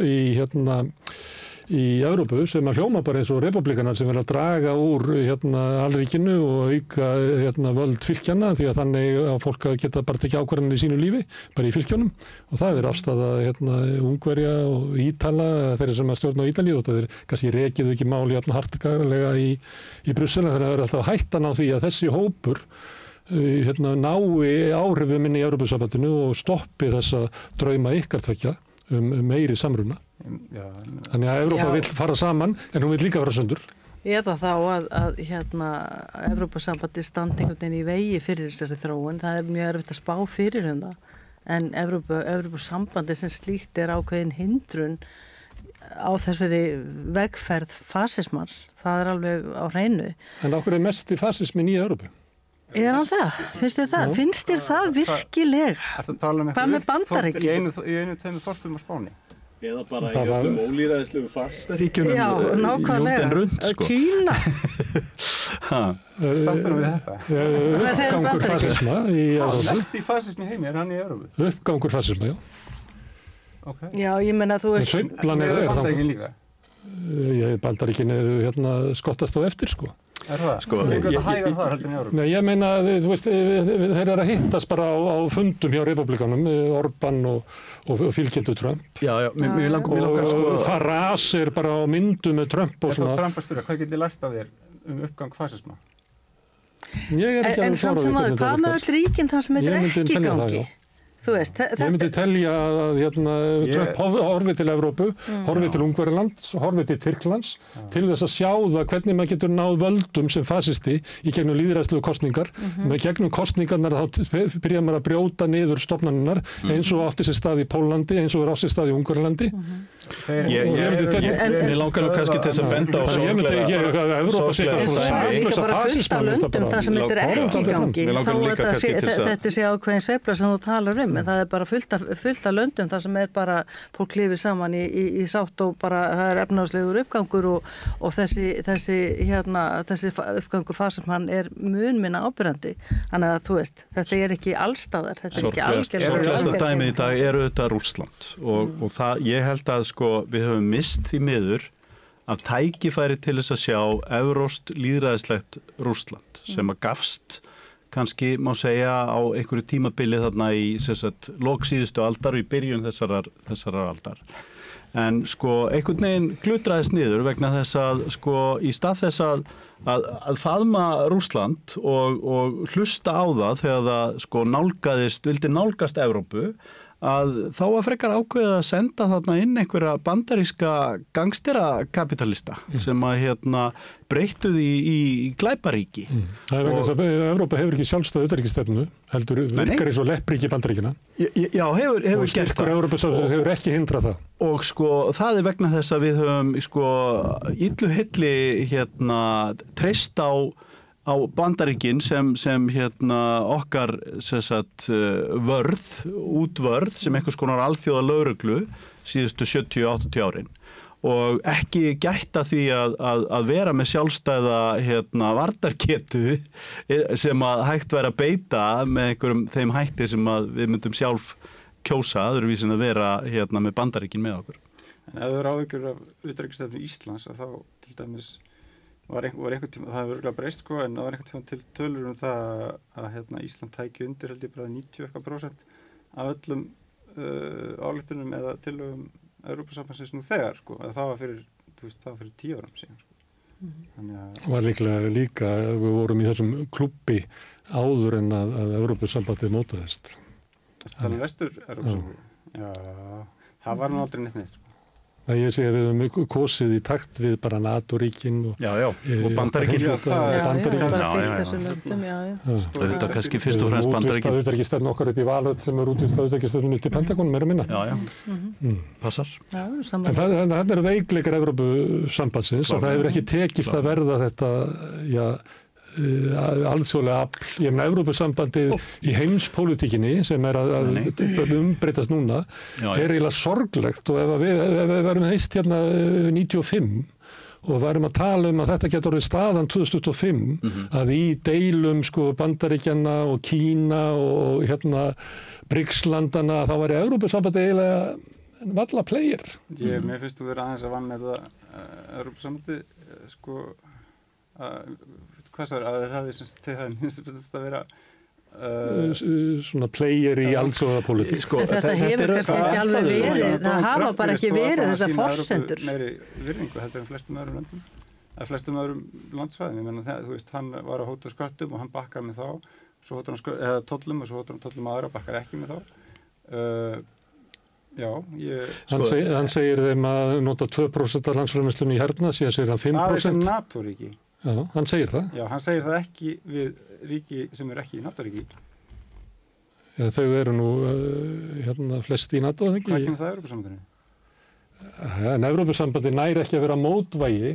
í Evrópu sem að hljóma bara eins og republikanar sem vilja draga úr alríkinu og auka völd fylkjanna því að þannig að fólk geta bara tekið ákvarðanir í sínu lífi, bara í fylkjónum og það er afstaða Ungverja og Ítala, þeirra sem að stjórna á Ítalíu og það er kannski rekið ekki máli hartgarlega í Brussel, þannig að það er alltaf hættan á því að þessi hópur nái áhrifum inn í Evrópusambandinu og stoppi þessa drauma ykkar tveggja meiri samruna. Þannig að Evrópa vill fara saman en hún vill líka fara sundur.
Eða þá að Evrópusambandi standi einhvern veginn í vegi fyrir þessari þróun. Það er mjög erfitt að spá fyrir það. En Evrópusambandi sem slíkt er ákveðin hindrun á þessari vegferð fasismans. Það er alveg á hreinu.
En okkur er mest í fasismin í Evrópu?
Er hann það? Finnst þér það? Finnst þér það virkilega? Hvað með Bandaríki?
Í einu tveimur þorpum á Spáni.
Eða bara í öllum ólýðræðislegu fasistaríkjunum.
Já, nákvæmlega. Kína.
Státtunum við þetta.
Uppgangur fasisma í Evrópu.
Mest í fasismi heimi er hann í Evrópu.
Uppgangur fasisma, já.
Okay.
Já, ég menna þú veist...
En sveiflan er
Bandaríkin líka?
Bandaríkin eru skottast á eftir,
Er það? Einhvern hægar þar heldur en í Evrópu?
Nei, ég meina, þú veist, þeir eru að hittast bara á fundum hjá republikanum, Orbán og fylgjendur Trump.
Já, mér langar
og Farage er bara á myndum með Trump og svona.
Trump að spyrja, hvað getið lært af þér uppgang fasisma?
Ég er ekki
en samt sem aður, hvað með öll ríkin þar sem þetta er ekki í gangi? þú veist,
Ég myndi telja að Trump horfi til Evrópu, horfi til Ungverjalands, horfi til Tyrklands til þess að sjá það hvernig maður getur náð völdum sem fasisti í gegnum lýðræðslegu kosningar. Með gegnum kosningarnar þá byrjar maður að brjóta niður stofnanirnar eins og átti sér stað í Pólandi, eins og átti sér stað í Ungverjalandi.
Ég langar nú kannski til þess að benda á
Evrópa sé eitthvað
svona fasismann þar sem þetta ekki í gangi þá þetta sé ákveðin sveifla sem þú talar en það bara fullt af löndum þar sem bara fólk lifir saman í sátt og bara það efnahagslegur uppgangur og þessi uppgangur fasismann mun minna ábyrjandi þannig að þú veist, þetta ekki allstaðar þetta ekki algjörlega
sorglegasta dæmið í dag þetta Rússland og það, ég held að við höfum mist því miður af tækifæri til þess að sjá evrópskt lýðræðislegt Rússland sem að gafst kannski má segja á einhverju tímabili þarna í lok síðustu aldar og í byrjun þessarar aldar. En einhvern veginn glutraðist niður vegna þess að í stað þess að faðma Rússland og hlusta á það þegar það vildi nálgast Evrópu að þá var frekar ákveðið að senda þarna inn einhverja bandaríska gangsterakapitalista sem að breyttuð í glæparíki.
Það vegna þess að Evrópa hefur ekki sjálfstæða utanríkisstefnu, heldur virkar eins og leppríki Bandaríkjanna.
Já, hefur gert það.
Og styrkur Evrópusambandsins hefur ekki hindrað það.
Og það vegna þess að við höfum illu hilli treyst á Bandaríkin sem okkar útvörð sem einhvers konar alþjóða lögreglu síðustu 70-80 árin og ekki gætta því að vera með sjálfstæða varnargetu sem að hægt væri að beita með einhverjum þeim hætti sem að við myndum sjálf kjósa öðruvísin að vera með Bandaríkin með okkur.
En ef þú eru áhyggjur af utanríkisstefnu Íslands að þá til dæmis var einhvern tíma, það hefur örgulega breyst en það var einhvern tíma til tölur það að Ísland tæki undir held ég bara 90% af öllum ályktunum eða tillögum Evrópusambandsins nú þegar það var fyrir 10 árum síðan Þannig að
var líka við vorum í þessum klúbbi áður en að Evrópusambandið mótaðist.
Þannig vestur Evrópusambandið. Já, það var nú aldrei neitt.
Ég segi að við höfum kosið í takt við bara NATO-ríkin og
Bandaríkin.
Bandaríkin. Bara fylgt þessu löndum,
Þetta kannski fyrst og fremst Bandaríkin.
Útvistað utanríkisstefnu okkar upp í Valhöll sem útvistað utanríkisstefnu til Pentagon, meira minna.
Passar.
En það eru veikleikar Evrópusambandsins og það hefur ekki tekist að verða þetta, alþjóðlega afl. Ég meina Evrópusambandið í heimspólitíkinni sem að umbreytast núna er eiginlega sorglegt og ef við verðum heist 95 og varum að tala að þetta getur orðið staðan 2025 að í deilum Bandaríkjanna og Kína og BRICS-landana þá væri Evrópusambandið eiginlega varla player.
Mér finnst þú vera aðeins að vanmeta Evrópusambandið hvað það að þeir hafi til það minnst að vera
svona player í alþjóðapólitík.
Þetta hefur kannski ekki alveg verið, það hafa bara ekki verið þessar forsendur.
Meiri virðingu heldur en flestum öðrum löndum, eða flestum öðrum landsvæðum. Ég meina þú veist, hann var að hóta sköttum og hann bakkar með þá, svo hótar hann eða tollum og svo hótar hann tollum aðra og bakkar ekki með þá.
Hann segir þeim að nota 2% af landsframleiðslunni í hernað, síðan segir hann 5%.
Það er sem NATO-ríki.
Já, hann segir það.
Já, hann segir það ekki við ríki sem ekki í NATO-ríki.
Já, þau eru nú flest í NATO, eða ekki?
Hvað kemur það Evrópusambandinu?
En Evrópusambandið næri ekki að vera mótvægi.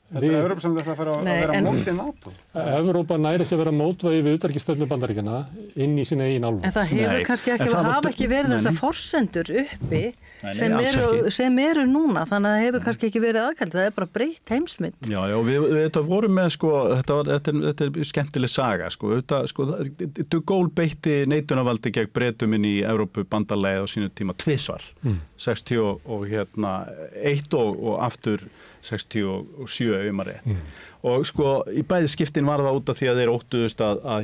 Þetta er Evrópusambandið að fara að vera mótið NATO.
Evrópa næri ekki að vera mótvægi við utanríkisstefnu Bandaríkjanna inn í sína eigin álfu.
En það hefur kannski ekki verið þessar forsendur uppi sem eru núna, þannig að það hefur kannski ekki verið aðkaldið, það er bara breytt heimsmynd.
Já, við vorum með þetta er skemmtileg saga, De Gaulle beitti neitunarvaldi gegn Bretum inn í Evrópubandalagið á sínu tíma tvisvar, 61 og aftur 67 ef maður rétt. Og í bæði skiptin var það út af því að þeir óttuðust að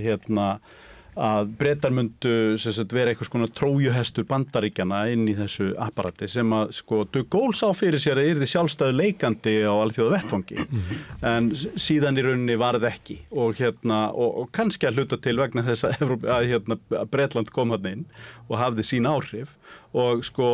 Bretar myndu vera einhvers konar trójuhestur Bandaríkjanna inn í þessu apparati sem að sko de Gaulle sá fyrir sér að yrði sjálfstæður leikandi á alþjóða vettvangi en síðan í rauninni varð ekki og og kannski að hluta til vegna þess að Bretland kom þarna inn og hafði sín áhrif og sko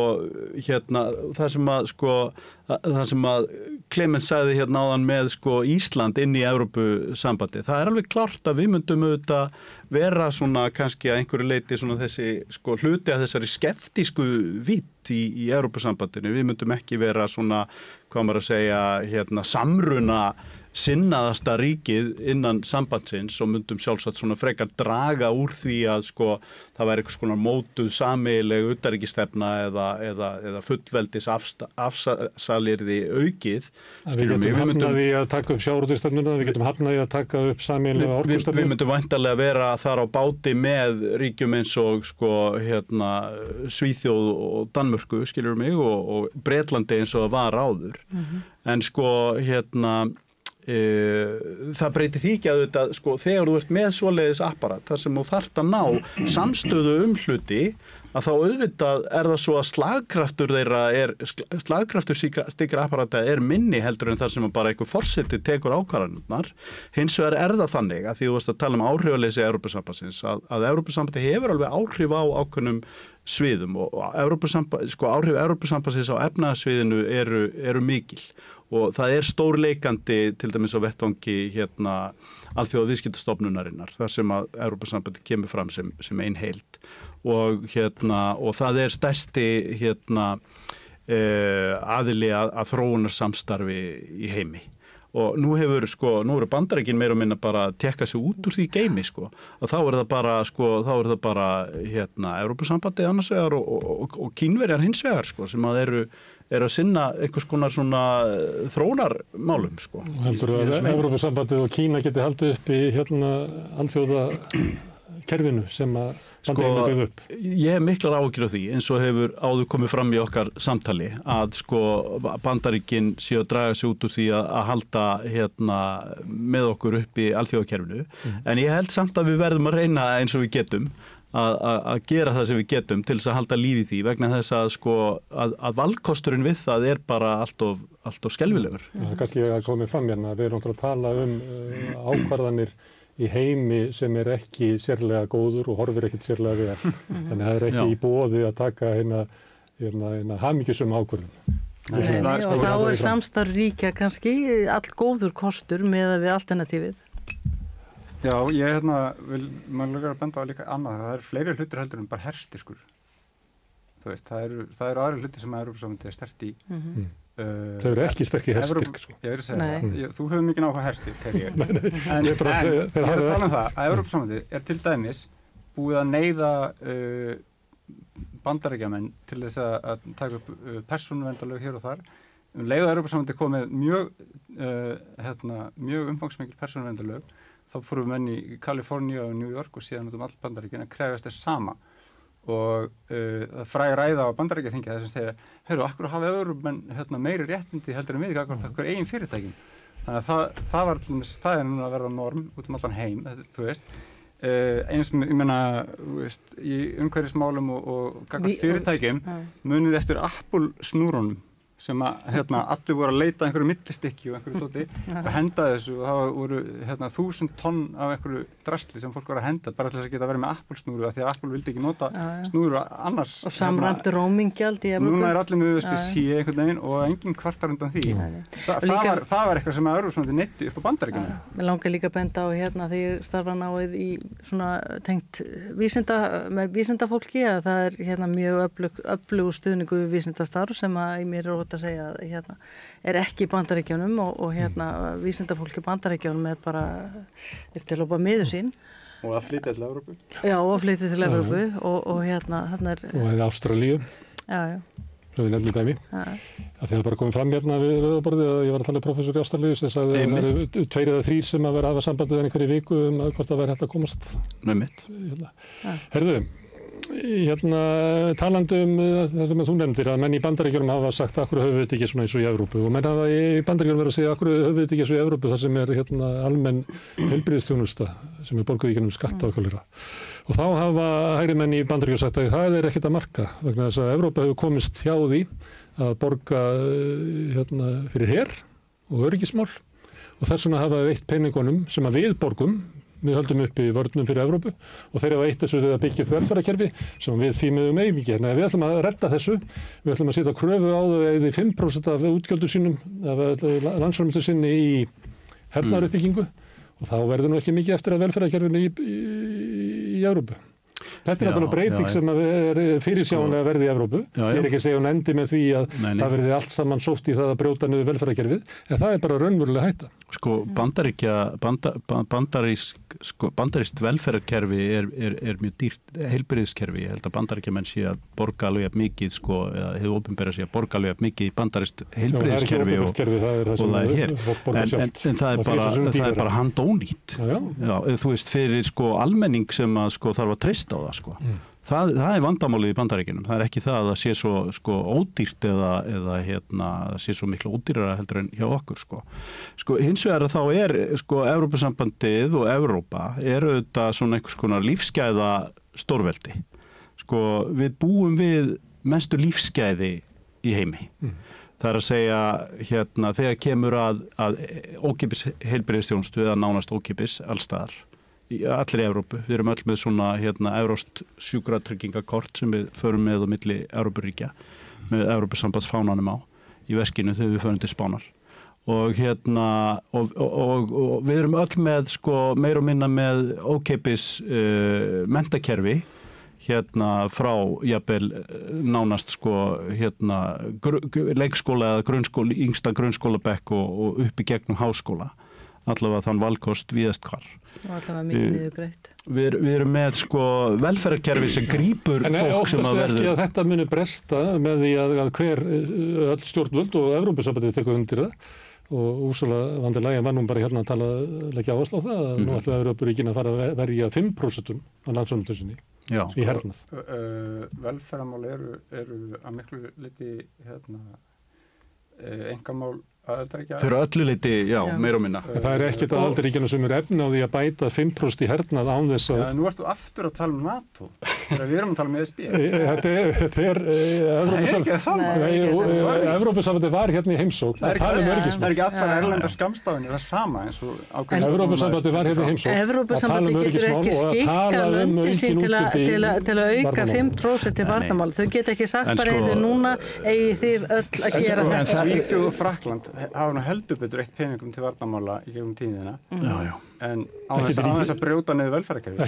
það sem að Clemens sagði áðan með sko Ísland inn í Evrópusambandi, það alveg klárt að við myndum auðvitað vera svona kannski að einhverju leiti svona þessi sko hluti af þessari skeptísku vídd í Evrópusambandinu, við myndum ekki vera svona, hvað maður að segja, samruna sinnaðasta ríkið innan sambandsins og myndum sjálfsagt svona frekar draga úr því að sko það væri einhvers konar mótuð sameiginleg utanríkisstefna eða fullveldis afsalirði aukið.
Við getum hafnað í að taka upp sjávarútvegsstefnuna, við getum hafnað í að taka upp sameiginlega orkustefnu.
Við myndum væntanlega vera þar á báti með ríkjum eins og sko Svíþjóð og Danmörku, skilur mig, og Bretlandi eins og það var áður. En sko það breytir því ekki að þetta, sko, þegar þú ert með svoleiðis apparat, þar sem þú þarft að ná samstöðu hluti, að þá auðvitað það svo að slagkraftur slíkra apparata minni heldur en þar sem bara einhver forseti tekur ákvarðanirnar. Hins vegar það þannig, að því þú varst að tala áhrifaleysi Evrópusambandsins, að Evrópusambandi hefur alveg áhrif á ákveðnum sviðum og áhrif Evrópusambandsins á efnahagssviðinu eru mikil. Og það stórleikandi til dæmis á vettvangi alþjóða viðskiptastofnunarinnar þar sem að Evrópusambandið kemur fram sem ein heild og það stærsti aðili að þróunarsamstarfi í heimi. Og nú eru Bandaríkin meira og minna bara að tekka sig út úr því geimi sko. Og þá það bara Evrópusambandið annars vegar og Kínverjar hins vegar sko, sem að eru að sinna einhvers konar svona þróunarmálum sko.
Heldur að Evrópusambandið og Kína geti haldið upp í alþjóða kerfinu sem að Bandaríkin byggðu upp?
Ég hef miklar áhyggjur af því, eins og hefur áður komið fram í okkar samtali, að sko Bandaríkin séu að draga sig út úr því að halda með okkur upp í alþjóðakerfinu. En ég held samt að við verðum að reyna eins og við getum að gera það sem við getum til þess að halda lífi því vegna þess að sko að valkosturinn við það bara alltof skelfilegur.
Kannski að komið fram við erum að tala ákvarðanir í heimi sem ekki sérlega góður og horfir ekkert sérlega vel. Þannig að það ekki í boði að taka hamingjusöm ákvörðun.
Og þá samstarf ríkja kannski all góður kostur með við alternatífið.
Já, ég maður lukkar að benda á líka annað, það fleiri hlutir heldur en bara herstyrkur. Þú veist, það eru aðri hluti sem Evrópusambandið sterkt í.
Það eru ekki sterk í herstyrk. Sko.
Ég verið að segja það, þú hefur mikið áhuga herstyrk, En ég er að tala um það að Evrópusambandið til dæmis búið að neyða Bandaríkjamenn til þess að taka upp persónuverndarlög hér og þar. Leið að Evrópusambandið kom með mjög umfangsmikil persónuverndarlög. Þá fórum menn í Kaliforníu og New York og síðan út all Bandaríkin að krefjast þess sama og það fræg ræða á Bandaríkjaþingi þess að segja, akkur hafa Evrópumenn meiri réttindi heldur en við gagnvart okkur eigin fyrirtækjum. Þannig að það núna að verða norm út allan heim, þú veist. Eins ég meina, í umhverfismálum og gagnvart fyrirtækjum munið eftir Apple snúrunum sem að allir voru að leita einhverju millistykki og einhverju dóti og henda þessu og það voru 1000 tonn af einhverju drasli sem fólk voru að henda bara til þess að geta verið með Apple snúru af því að Apple vildi ekki nota snúru annars.
Og samræmt roaminggjald í Evrópu.
Núna allir með USB-C einhvern veginn og enginn kvartar undan því. Það var eitthvað sem að Evrópusambandið neyddi upp á Bandaríkjunum.
Mér langar líka að benda á því ég starfa náið í svona tengt vísindafólki að það mjög öflugur stuðningur við vísindastarf sem að í mér að segja að ekki í Bandaríkjunum og vísindafólki í Bandaríkjunum bara upp til að miður sín.
Og að flytja til Evrópu.
Já, að flytja til Evrópu og þarna
og Ástralíu.
Já.
Svo við nefnum dæmi. Að það bara komið fram við rauðaborðið að ég var að tala professor í Ástralíu sem sagði að það eru 2 eða 3 sem að vera að hafa sambandið einhverju viku hvort það væri hægt að komast.
Einmitt.
Herðu, talandi það sem þú nefndir, að menn í Bandaríkjunum hafa sagt akkur höfum við þetta ekki svona eins og í Evrópu og menn hafa í Bandaríkjunum verið að segja akkur höfum við þetta ekki eins og í Evrópu þar sem almenn heilbrigðisþjónusta sem borguð í gegnum skatta og eitthvað. Og þá hafa hægri menn í Bandaríkjunum sagt að það ekkert að marka vegna þess að Evrópa hefur komist hjá því að borga fyrir her og öryggismál og þess vegna hafa veitt peningunum sem að við borgum. Við höldum upp í vörnum fyrir Evrópu og þeir hafa eitt þessu við að byggja upp velferðarkerfi sem við þýmiðum mikið. Þannig að við ætlum að redda þessu, við ætlum að setja kröfu á þau eða 5% af útgjöldum sínum, af landsframleiðslu sinni í hernaðaruppbyggingu og þá verður nú ekki mikið eftir að velferðarkerfinu í Evrópu. Þetta náttúrulega breyting sem er fyrirsjáanlega verði í Evrópu. Ég ekki að segja hún endi með því að það verði allt saman sótt í það að brjóta niður velferðarkerfið, en það bara raunverulega hætta.
Bandarískt velferðarkerfi er mjög dýrt heilbrigðiskerfi. Ég held að bandaríkjamenn sé að borga alveg jafn mikið, eða hið opinbera sé að borga alveg jafn mikið í bandarískt heilbrigðiskerfi og það er hér. En það er bara handónýtt. Þú veist, fyrir almenning sem að þarf að treysta á það. Það er vandamálið í Bandaríkjunum. Það er ekki það að það sé svo ódýrt eða sé svo miklu ódýrara heldur en hjá okkur. Hins vegar þá er Evrópusambandið og Evrópa auðvitað svona einhvers konar lífsgæða stórveldi. Við búum við mestu lífsgæði í heimi. Það er að segja þegar kemur að ókeypis heilbrigðisþjónustu eða nánast ókeypis allstaðar. Allir í Evrópu. Við erum öll með svona evrópskt sjúkratryggingakort sem við förum með á milli Evrópuríkja með Evrópusambandsfánanum á í veskinu þegar við förum til Spánar. Og við erum öll með meira og minna með ókeypis menntakerfi frá jafnvel nánast leikskóla eða grunnskóla, yngsta grunnskólabekk og upp í gegnum háskóla. Allavega þann valkost víðast hvar.
Og allavega mikið niðurgreitt.
Við erum með velferðarkerfi sem grípur fólk sem að verður. En
ekki að þetta muni bresta með því að hver öll stjórnvöld og Evrópusambandið tekur undir það og Ursula von der Leyen var nú bara að leggja áherslu á það að nú ætla Evrópuríkin að fara að verja 5% af landsframleiðslu sinni í hernað.
Velferðarmál eru að miklu liti einkamál aðildarríkja.
Þau eru öllu leyti, meira og minna.
Það er ekkert aðildarríkjana sem eru efni á því að bæta 5% í hernað án þess að...
Nú ertu aftur að tala um NATO. Þegar við erum að tala um ESB.
Þetta er
ekki það sama.
Evrópusambandið var hérna í heimsókn að tala um öryggismál.
Það er ekki allar erlendar skammstafinir, það er sama eins og ákveðin.
Evrópusambandið var hérna í heimsókn.
Evrópusambandið getur ekki skikka löndin sín til að auka 5% til varnarmál. Þau geta ekki sagt bara núna eigið þið öll að gera þetta.
Svíþjóð og Frakkland hafa nú heldur betur eitt peningum til varnarmála í gegnum tíðina. En á þess að brjóta niður velferðarkerfi.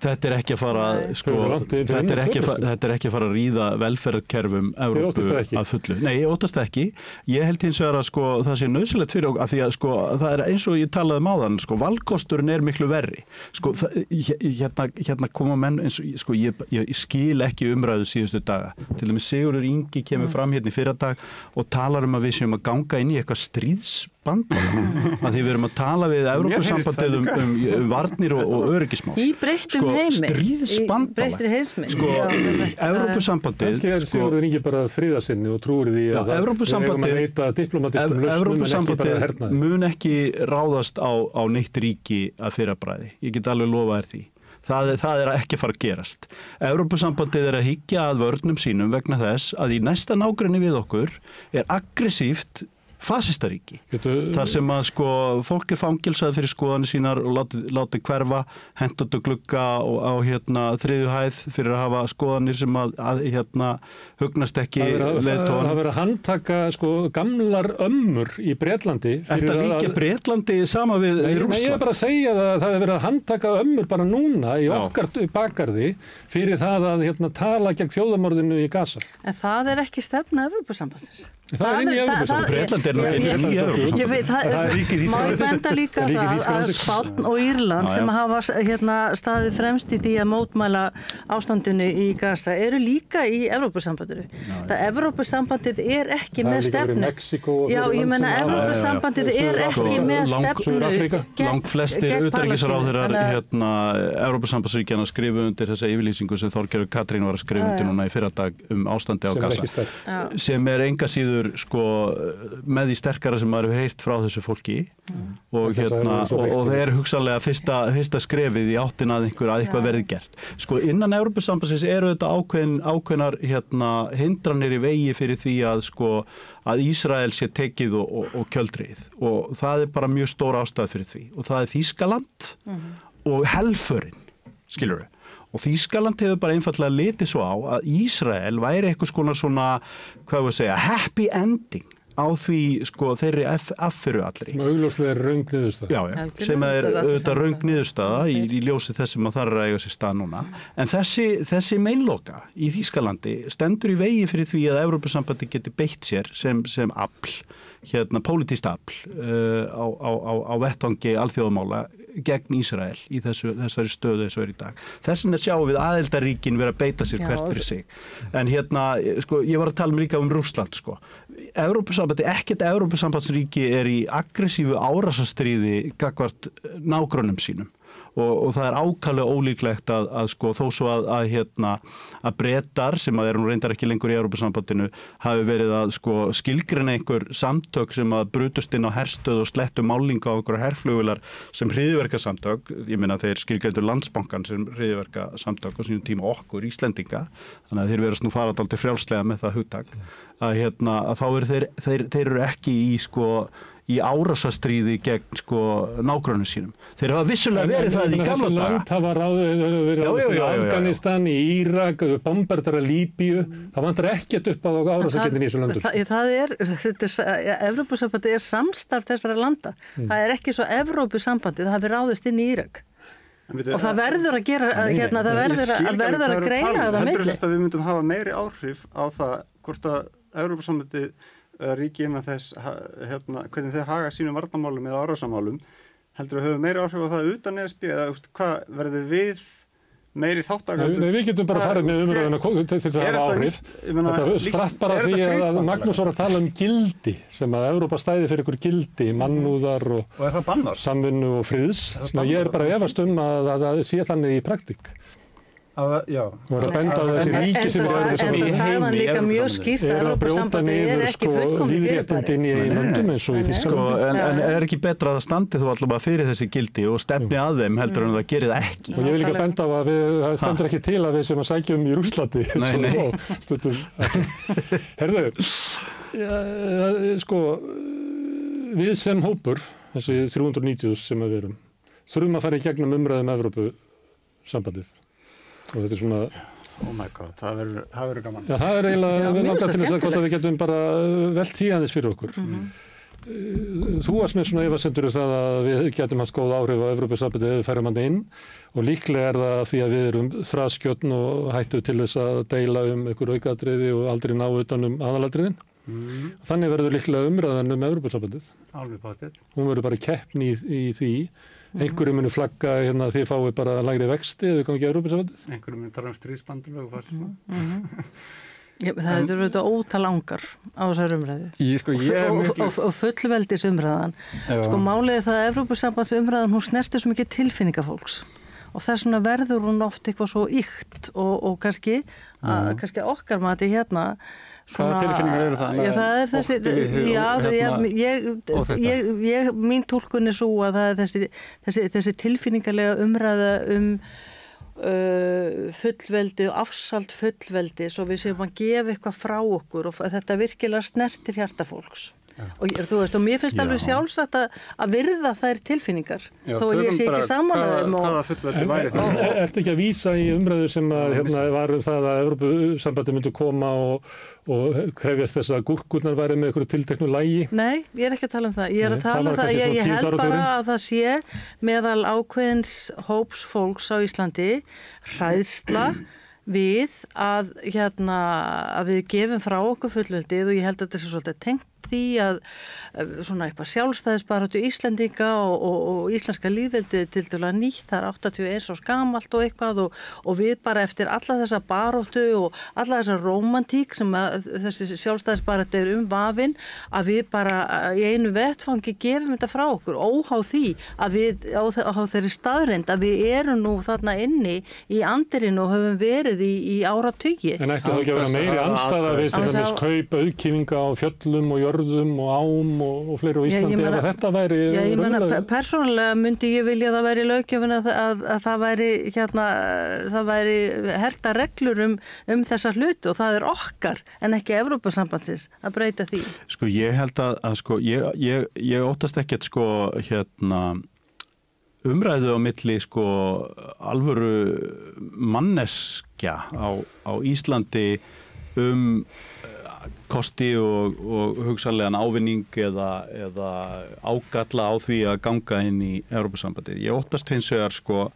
Þetta er ekki að fara þetta er ekki að fara að ríða velferðarkerfum Evrópu að fullu. Nei, ég óttast ekki. Ég held hins vegar að það sé nauðsynlegt fyrir okkur, af því að það er eins og ég talaði um áðan, valkosturinn er miklu verri. Hérna koma menn eins og ég skil ekki umræðu síðustu daga. Til dæmis Sigurður Ingi kemur fram hérna í fyrradag og talar um að við séum að ganga inn í eitthvað stríðsbandalag. Að því við erum að tala við Evrópusambandið um varnir og öryggismál.
Í breyttum heimi.
Stríðsbandalag.
Í breyttri heimsmynd.
Evrópusambandið.
Kannski er Sigurður Ingi bara friðarsinni og trúir því að við eigum að leita diplomatískum lausnum en ekki bara hernaði.
Mun ekki ráðast á neitt ríki að fyrrabræði. Ég get alveg lofa þér því. Það er ekki að fara að gerast. Evrópusambandið er að hyggja að vörnum sínum vegna þess að í næsta nágrenni við okkur er aggressíft fasistaríki. Þar sem að fólk er fangilsað fyrir skoðanir sínar og látið hverfa, hendur glugga á þriðju hæð fyrir að hafa skoðanir sem að hugnast ekki leiðtoganum.
Það verið að handtaka gamlar ömmur í Bretlandi.
Ertu að líka Bretlandi sama við Rússland?
Ég er bara að segja að það er verið að handtaka ömmur bara núna í okkar bakgarði fyrir það að tala gegn þjóðamorðinu í Gaza.
En það er ekki stefna Evrópusambandsins.
Það er inn í Evrópusambandinu.
Bretland nú ekki einu í Evrópusambandinu.
Ég veit,
Það er ríkið
má
Þýskalandi.
ég benda líka
Það er ríkið
það að
Þýskalandi.
Spánn og Írland sem hafa staðið fremst í því að mótmæla ástandinu í Gaza eru líka í Evrópusambandinu. Það Evrópusambandið er ekki með
Það er líka verið
stefnu.
Mexíkó og
Já,
fleiri
ég
lönd
meina
sem hafa-
Evrópusambandið er ekki með stefnu
Suður-Afríka.
Langflestir utanríkisráðherrar Evrópusambandsríkjanna skrifu undir þessa yfirlýsingu sem Þorgerður Katrín var að skrifa undir núna í fyrradag ástandi á
sem er
Gaza.
ekki sterk.
Sem enga síður með því sterkara sem maður hefur heyrt frá þessu fólki og það er hugsanlega fyrsta skrefið í áttina að eitthvað verði gert. Innan Evrópusambandsins eru þetta ákveðnar hindranir í vegi fyrir því að Ísrael sé tekið og kjöldrið og það er bara mjög stór ástæða fyrir því og það er Þýskaland og helförin, skilurðu. Og Þýskaland hefur bara einfallega litið svo á að Ísrael væri eitthvað svona, hvað við segja, happy ending á því þeirri affiru allri.
Augljóslega röng niðurstaða.
Já, sem er auðvitað röng niðurstaða í ljósi þess sem að það er að eiga sér stað núna. En þessi meinloka í Þýskalandi stendur í vegi fyrir því að Evrópusambandi geti beitt sér sem afl, pólitískt afl á vettvangi alþjóðamála gegn Ísrael í þessari stöðu eins og er í dag. Þess vegna sjáum við aðildarríkin vera að beita sér hvert fyrir sig. En ég var að tala líka Rússland, ekkert Evrópusambandsríki er í aggressífu árásastríði gagnvart nágrönnum sínum. Og það er ákaflega ólíklegt að þó svo að Bretar sem eru nú reyndar ekki lengur í Evrópusambandinu hafi verið að skilgreina einhver samtök sem að brutust inn á herstöð og slettu málinga á einhverjar herflugvélar sem hryðjuverkasamtök. Ég meina þeir skilgreindu Landsbankann sem hryðjuverkasamtök á sínum tíma okkur Íslendinga. Þannig að þeir verðast nú fara dálítið frjálslega með það hugtak. Að þá eru þeir eru ekki í árásastríði gegn nágrönnum sínum. Þeir hafa vissulega verið það í gamla daga.
Land hafa verið í Afganistan, í Írak, bombardera Líbíu. Það vantar ekkert upp á árásagettin í þessum löndum.
Evrópusambandið er samstarf þessara landa. Það er ekki svo Evrópusambandið, það hafi ráðist inn í Írak. Og það verður að gera, það verður að greina það milli.
Heldur að við myndum hafa meiri áhrif á það hvort að Evrópusambandið ríki innan þess hvernig þeir haga sínum varnarmálum eða árásamálum, heldur að höfum meiri áhrif á það utan ESB eða hvað verður við meiri þáttakandur?
Nei, við getum bara farið með umræðuna til þess að hafa áhrif. Þetta spratt bara því að Magnús var að tala gildi sem að Evrópa stæði fyrir ykkur gildi, mannúðar og samvinnu og friðs. Ég er bara efast að sé þannig í praktík.
Já.
Og að benda á þessi ríki sem
en það sagði hann líka mjög skýrt að Evrópusambandið er ekki fullkomið
lífréttindi inn í löndum eins og í Þýskalandi.
En er ekki betra að það standi þú allavega fyrir þessi gildi og stefni að þeim heldur en það gerir það ekki?
Og ég vil líka benda á að það stendur ekki til að við sem að sækjum í Rússlandi. Herðu, við sem hópur, þessi 390 sem við erum, þurfum að fara í gegnum umræðum Evrópusambandið. Og þetta er svona...
Oh my god, það verður gaman.
Já, það er eiginlega, við langar til þess að við getum bara velt því aðeins fyrir okkur. Þú varst með svona efasemdir það að við getum haft góð áhrif á Evrópusambandið ef við færum hann inn og líklega er það því að við erum þraðskjörn og hættu til þess að deila einhver aukaatriði og aldrei ná utan aðalatriðin. Þannig verður líklega umræðan Evrópusambandið.
Alveg potið.
Hún verður bara keppni í því. Einhverju munu flagga þið fáið bara lægri vexti ef við komum ekki að Evrópusambandið.
Einhverju munu tala stríðsbandalag og fasisma.
Það eru auðvitað ótalangar á þessar umræðu. Og fullveldisumræðan. Málið það að Evrópusambandsumræðan hún snertir svo mikið tilfinningafólks. Og þess vegna verður hún oft eitthvað svo ykt og kannski okkar mati
Hvaða tilfinningar eru það?
Það er þessi, mín túlkun er svo að það er þessi tilfinningarlega umræða fullveldi og afsalt fullveldi svo við séum að gefa eitthvað frá okkur og þetta virkilega snertir hjarta fólks. Og þú veist, og mér finnst alveg sjálfsagt að virða þær tilfinningar þó ég sé ekki samanlega
hvaða fullveldi væri það?
Ertu ekki að vísa í umræðu sem var það að Evrópusambandið myndi koma og krefjast þess að gúrkurnar væri með einhverju tilteknu lægi?
Nei, ég er ekki að tala um það. Ég er að tala um það, ég held bara að það sé meðal ákveðins hóps fólks á Íslandi hræðsla við að við gefum frá okkur fullveldið og ég held að þetta sé svolítið tengt því að svona eitthvað sjálfstæðisbaráttu Íslendinga og íslenska lýðveldið tiltölulega nýtt, það er 81 árs gamalt og eitthvað og við bara eftir alla þessa baráttu og alla þessa rómantík sem þessi sjálfstæðisbaráttu er vafin, að við bara í einu vettfangi gefum þetta frá okkur óháð því að við á þeirri staðreynd að við erum nú þarna inni í andirinu og höfum verið í áratugi.
En ekki þá ekki að vera meiri andstæða við til dæmis kaup auðkýfinga á fjöllum og jörðum og ám og fleiri á Íslandi ef þetta væri raunverulega?
Persónulega myndi ég vilja að það væri löggjöfin að það væri herta reglur um þessa hluti og það er okkar en ekki Evrópusambandsins að breyta því.
Sko ég held að sko ég óttast ekkert sko umræðu á milli sko alvöru manneskja á Íslandi kosti og hugsanlegan ávinning eða ágalla á því að ganga inn í Evrópusambandið. Ég óttast hins vegar sko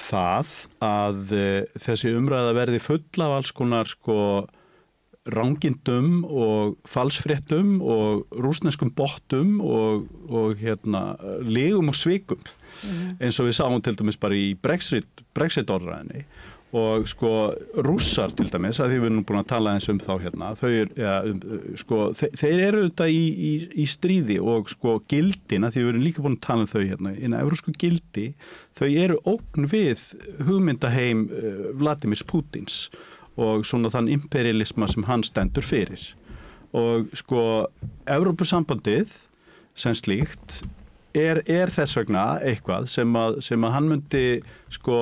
það að þessi umræða verði full af alls konar sko rangindum og falsfréttum og rússneskum bottum og legum og svikum eins og við sáum til dæmis bara í Brexit orðræðinni og sko rússar til dæmis að því við erum búin að tala eins þá þeir eru þetta í stríði og sko gildin að því við erum líka búin að tala þau inn að evrópsku gildi þau eru ógn við hugmyndaheim Vladimir Pútins og svona þann imperialisma sem hann stendur fyrir og sko Evrópusambandið sem slíkt er þess vegna eitthvað sem að hann myndi sko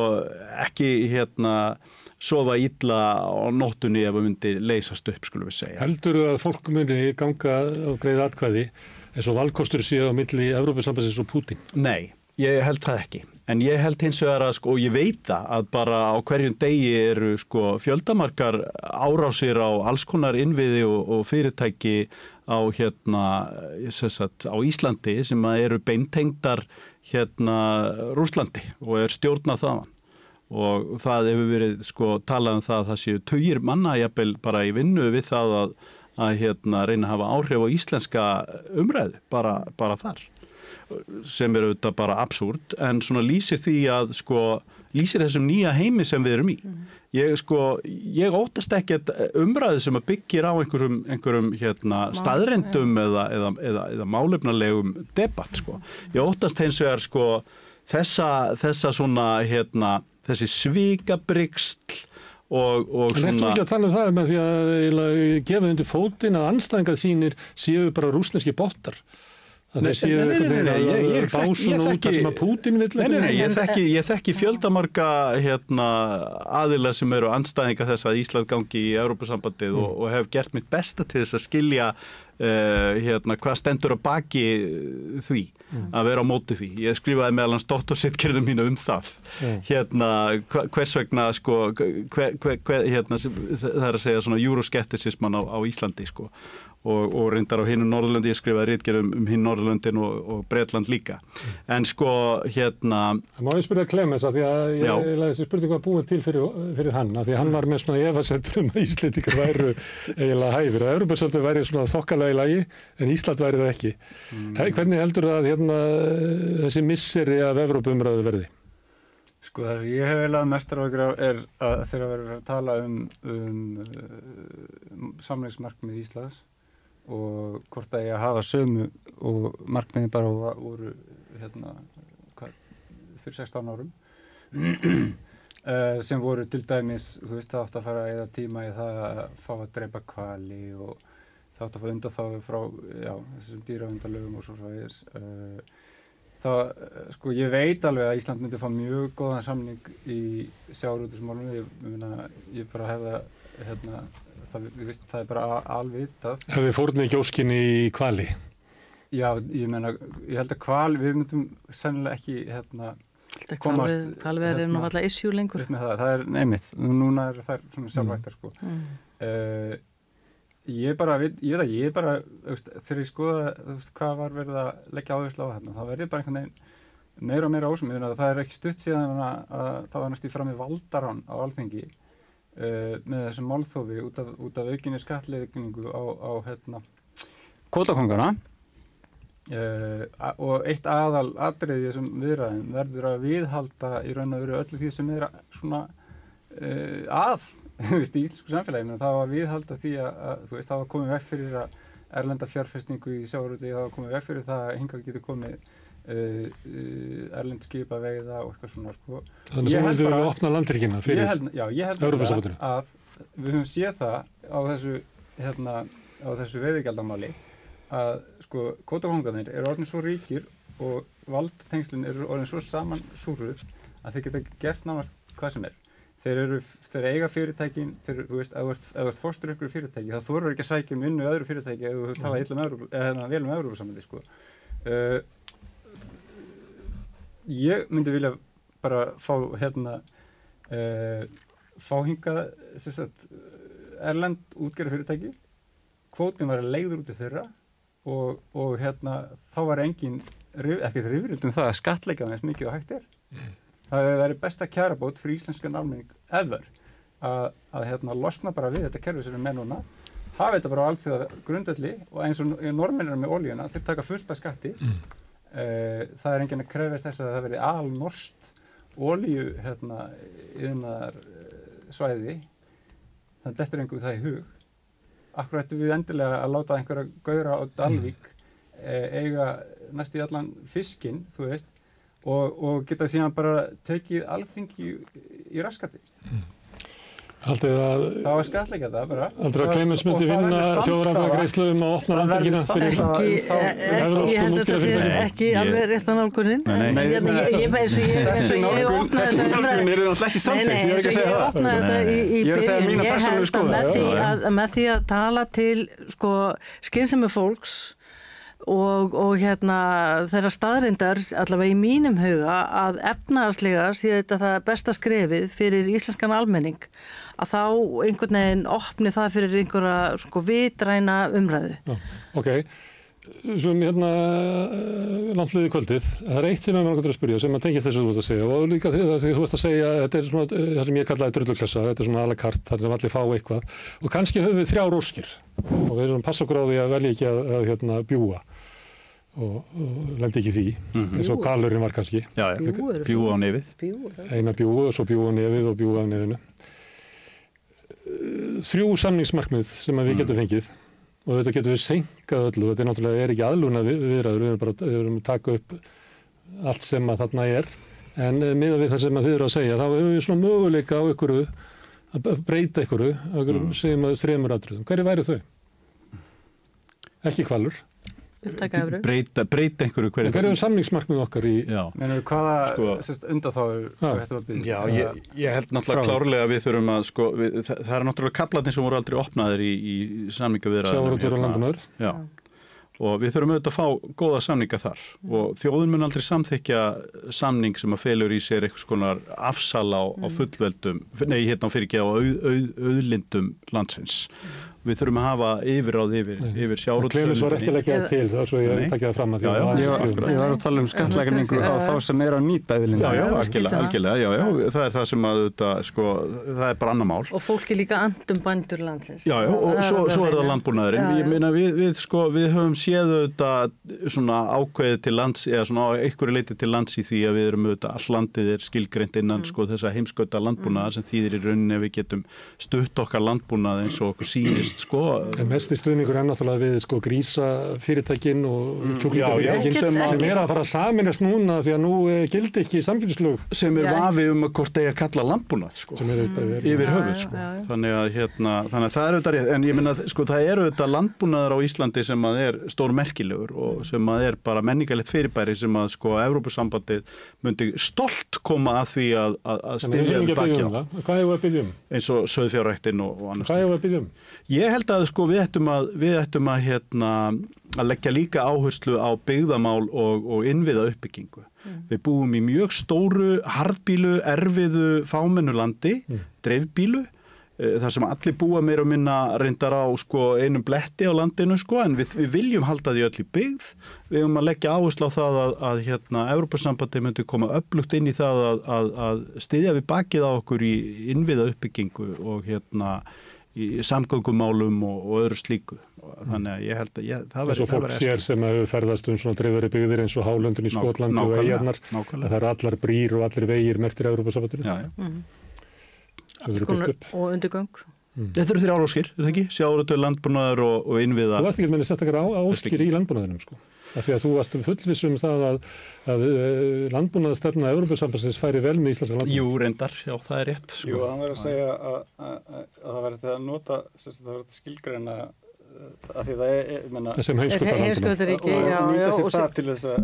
ekki sofa illa á nóttunni ef það myndi leysast upp skulum við segja.
Heldurðu að fólk muni ganga á greiða atkvæði eins og valkostur séu á milli Evrópusambandsins og Pútín?
Nei, ég held það ekki. En ég held hins vegar að sko, og ég veit það að bara á hverjum degi eru sko fjöldamarkar árásir á alls konar innviði og fyrirtæki á á Íslandi sem eru beintengdar Rússlandi og stjórnað þaðan. Og það hefur verið sko talað það að það séu tugir manna jafnvel bara í vinnu við það að reyna að hafa áhrif á íslenska umræðu bara þar. Sem auðvitað bara absúrt en svona lýsir því að sko lýsir þessum nýja heimi sem við erum í. Ég óttast ekki umræðu sem að byggir á einhverjum staðreyndum eða málefnalegum debatt sko. Ég óttast hins vegar sko þessa svona þessi svikabrigsl og
svona... En ertu ekki að tala það með því að gefa undir fótinn að andstæðingar sínir séu bara rússneski bottar? Það séu einhvern veginn að básun út að sem að Pútín vill?
Nei, ég þekki fjöldamarga aðila sem eru andstæðinga þess að Ísland gangi í Evrópusambandið og hef gert mitt besta til þess að skilja hvað stendur að baki því að vera á móti því. Ég skrifaði meðal hans doktorsritgerðina mína það. Hvers vegna sko, það er að segja svona euroskepticisman á Íslandi sko. Og reyndar á hinu Norðurlöndi, ég skrifaði ritgerð hinu Norðurlöndin og Bretland líka. En sko,
Má ég spyrja Clemens að því að ég laði þessi spurning var búin til fyrir hann, að því hann var með svona efasemtur að Íslendingar væru eiginlega hæfir. Að Evrópusambandið væri svona þokkalega í lagi, en Ísland væri það ekki. Hvernig heldur það þessi misseri af Evrópuumræðu verði?
Sko það sem ég hef eiginlega mestar áhyggjur af er að þegar verður að tala samningsmarkmið Íslands og hvort það ég að hafa sömu og markmiðin bara voru fyrir 16 árum sem voru til dæmis, þú veist, það átt að fara eða tíma í það að fá að drepa hvali og það átt að fá undanþágu frá þessum dýraverndarlögum og svo fræðis. Það, sko, ég veit alveg að Ísland myndi fá mjög góðan samning í sjávarútvegsmálum. Ég bara hef það er bara alvitað.
Hefði fórnið gjóskinni í hvali?
Já, ég held að hvali, við myndum sennilega ekki komast.
Hvalveiðar er nú alltaf issue lengur.
Það er einmitt, núna er það svona sjálfvægtar sko. Ég bara, þegar ég skoða hvað var verið að leggja áherslu á þarna, þá verði bara einhvern veginn meira og meira ásum. Það er ekki stutt síðan að það var næst í fram í valdarán á Alþingi með þessum málþófi út af aukinni skattleggingu á kvótakóngana og eitt aðalatriði í þessum viðræðum verður að viðhalda í raun og veru öllu því sem svona í íslensku samfélagi, það var að viðhalda því að það var komið veg fyrir að erlenda fjárfestingu í sjávarútvegi, það var komið veg fyrir það að hingað getur komið erlend skipaveiða og eitthvað svona sko.
Þannig að þú hefur opnað landhelgina fyrir
Evrópusambandinu. Að við höfum séð það á þessu veiðigjaldamáli að sko kvótakóngarnir eru orðin svo ríkir og valdtengslin eru orðin svo samansúruð að þeir geta gert nánast hvað sem er. Þeir eiga fyrirtækin, þú veist, ef þú ert forstur ykkur fyrirtæki, þá þorir ekki að sækja vinnu öðru fyrirtæki ef þú tala vel Evrópusambandi sko. Ég myndi vilja bara fá hingað erlend útgerðarfyrirtæki, kvótin var leigður út í þeirra og þá var engin ekkert rifrildi það að skattleggja eins mikið og hægt er. Það hefur verið besta kjarabót fyrir íslenskan almenning ever að losna bara við þetta kerfi sem við með núna, hafa þetta bara á alþjóða grundvelli og eins og Norðmennir með olíuna, þeir taka fullt af skatti. Það er enginn að krefast þess að það verið alnorskt olíu iðnaðar svæði, þannig dettur einhverjum það í hug. Akkur ættum við endilega að láta einhverja gaura á Dalvík eiga næst í allan fiskinn, þú veist, og geta síðan bara tekið alþingi í raskati.
Haldið að
það var skattleggja það bara.
Haldið að Clemens myndi vinna þjóðaratkvæðagreiðslu að opna landhelgina fyrir
Ég held að það sé ekki alveg rétt að nálgunin. Þessi nálgun
eru náttúrulega ekki samþykkt, ég er ekki að segja það.
Ég opnaði þetta í byrjun. Ég held að með því að tala til skynsemi fólks og þeirra staðreyndar allavega í mínum huga að efnahagslega sé þetta það besta skrefið fyrir íslenskan almenning að þá einhvern veginn opni það fyrir einhverja vitræna umræðu.
Ok, svo landliði kvöldið, það er eitt sem ég langar að spyrja sem að tengja þessu þú ert að segja og líka því að þú ert að segja þetta er svona það sem ég kallaði drulluklassa, þetta er svona à la carte, þar sem allir fá eitthvað og kannski höfum við 3 óskir og við erum passa okkur á því að velja ekki að bjúga og lendi ekki því eins og hvalurinn var kannski
bjúga á nefið
eina bjúgu og svo bjúga á nefið og bjúga á nefinu 3 samningsmarkmið sem við getum fengið og þetta getum við seinkað öllu þetta náttúrulega ekki aðlúna viðræður við erum að taka upp allt sem að þarna en miðað við það sem að þið eru að segja þá hefur við svona möguleika á ykkur að breyta ykkur segjum að 3 atriðum. Hverju væri þau? Ekki hvalur
breyta einhverju hverju.
Hverju er samningsmarkmið okkar í
Menur hvaða undanþágur
ég held náttúrulega klárlega að við þurfum að það er náttúrulega kaflarnir sem voru aldrei opnaðir í samningaviðræðum
sjávarútvegur og landbúnaður
og við þurfum auðvitað að fá góða samninga þar og þjóðin mun aldrei samþykkja samning sem að felur í sér eitthvað konar afsal á fullveldum á auðlindum landsins. Við þurfum að hafa yfirráð yfir sjávarútvegsauðlindinni.
Clemens var ekki að leggja til það svo ég takja það fram að því
ég var að tala skattleggingu á þá sem að nýta auðlindina.
Algjörlega, það er það sem að það er bara annar mál.
Og fólki líka andum bændur landsins.
Og svo er það landbúnaðurinn. Ég meina við höfum séð svona ákveðið til lands eða svona einhverju leyti til lands í því að við erum all landið skilgreint innan þessa heimskauta landbúnaðar sem þýðir í rauninni að við getum stutt okkar landbúnað eins og okkur sýnist En mest
stuðningur er náttúrulega við grísafyrirtækin og kjúklingafyrirtækin sem er að fara að saminast núna því að nú gildi ekki samfélagslög
sem vafi hvort eigi að kalla landbúnað yfir höfuð þannig að það er auðvitað rétt en ég meina það er auðvitað landbúnaður á Íslandi sem að er stór merkilegur og sem að er bara menningarlegt fyrirbæri sem að Evrópusambandið myndi stolt koma að því að styðja við baki á.
Hvað hefur að byggja
eins og sauðfjárræktinn og annars.
Hvað hefur að byggja
Ég held að við ættum að leggja líka áherslu á byggðamál og innviða uppbyggingu. Við búum í mjög stóru, harðbýlu, erfiðu fámennu landi, dreifbýlu þar sem allir búa meira og minna reyndar á sko einum bletti á landinu sko, en við viljum halda því öll í byggð. Við höfum að leggja áherslu á það að Evrópusambandið myndi koma öflugt inn í það að styðja við bakið á okkur í innviða uppbyggingu og í samgöngumálum og öðru slíku. Þannig að ég held að það verður
fólk sér sem hefur ferðast svona dreifðari byggðir eins og Hálöndin í Skotlandi og eyjarnar, að það eru allar brýr og allir vegir merktir Evrópusambandinu.
Og undirgöng.
Þetta eru 3 áróskir, er það ekki? Sjávarútvegur, landbúnaður og innviða.
Þú varst ekki með sérstaklega áskir í landbúnaðinum, sko. Af því að þú varst fullviss það að landbúnaðarstefna Evrópusambandsins færi vel með íslenska landbúnað.
Jú, reyndar, já, það er rétt.
Jú, hann verður að segja að það verður að nota, það verður að skilgreina af því það
sem
heimskautaríki og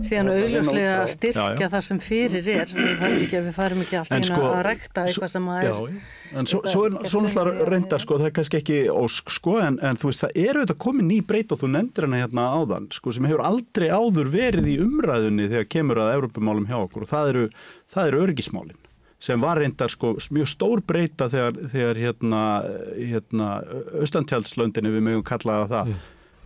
síðan augljóslega styrkja það sem fyrir við farum ekki alltaf að rekta eitthvað sem að
en svo náttúrulega reyndar sko, það er kannski ekki ósk sko, en þú veist, það eru þetta komin ný breyta og þú nefndir hana hérna áðan sko, sem hefur aldrei áður verið í umræðunni þegar kemur að Evrópumálum hjá okkur og það eru öryggismálin sem var reyndar sko mjög stór breyta þegar austantjaldslöndinni við mögum kallaða það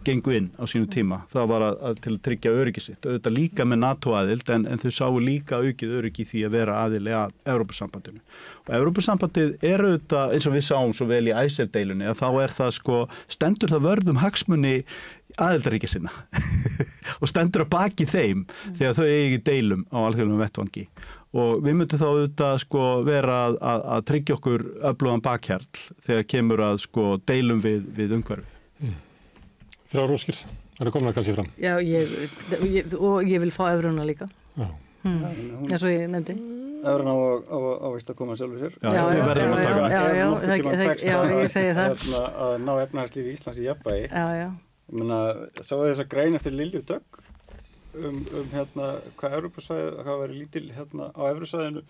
gengu inn á sínu tíma. Það var til að tryggja öryggi sitt. Auðvitað líka með NATO-aðild en þau sáu líka aukið öryggi því að vera aðili að Evrópusambandinu. Og Evrópusambandið er auðvitað, eins og við sáum svo vel í ICER-deilunni, að þá er það sko, stendur það vörðum hagsmuni aðildarríkja sinna og stendur að baki þeim þegar þau eigi deilum á alþjóðlegum vettvangi. Og við myndum þá auðvitað sko vera að tryggja okkur öflugan bakhjarl þegar kemur að sko deilum við umhverfið.
3 óskir, það komna kannski fram.
Já, og ég vil fá evruna líka. Eins og ég nefndi.
Evruna á víst að koma sjálfur sér.
Já, við verðum að taka.
Já, ég segi það.
Að ná efnahagslífi Íslands í jafnvægi.
Já.
Ég meina, sáu þess að grein eftir Lilju Dögg hvað Evrópusvæðið, hvað væri lítil á Evrusvæðinu,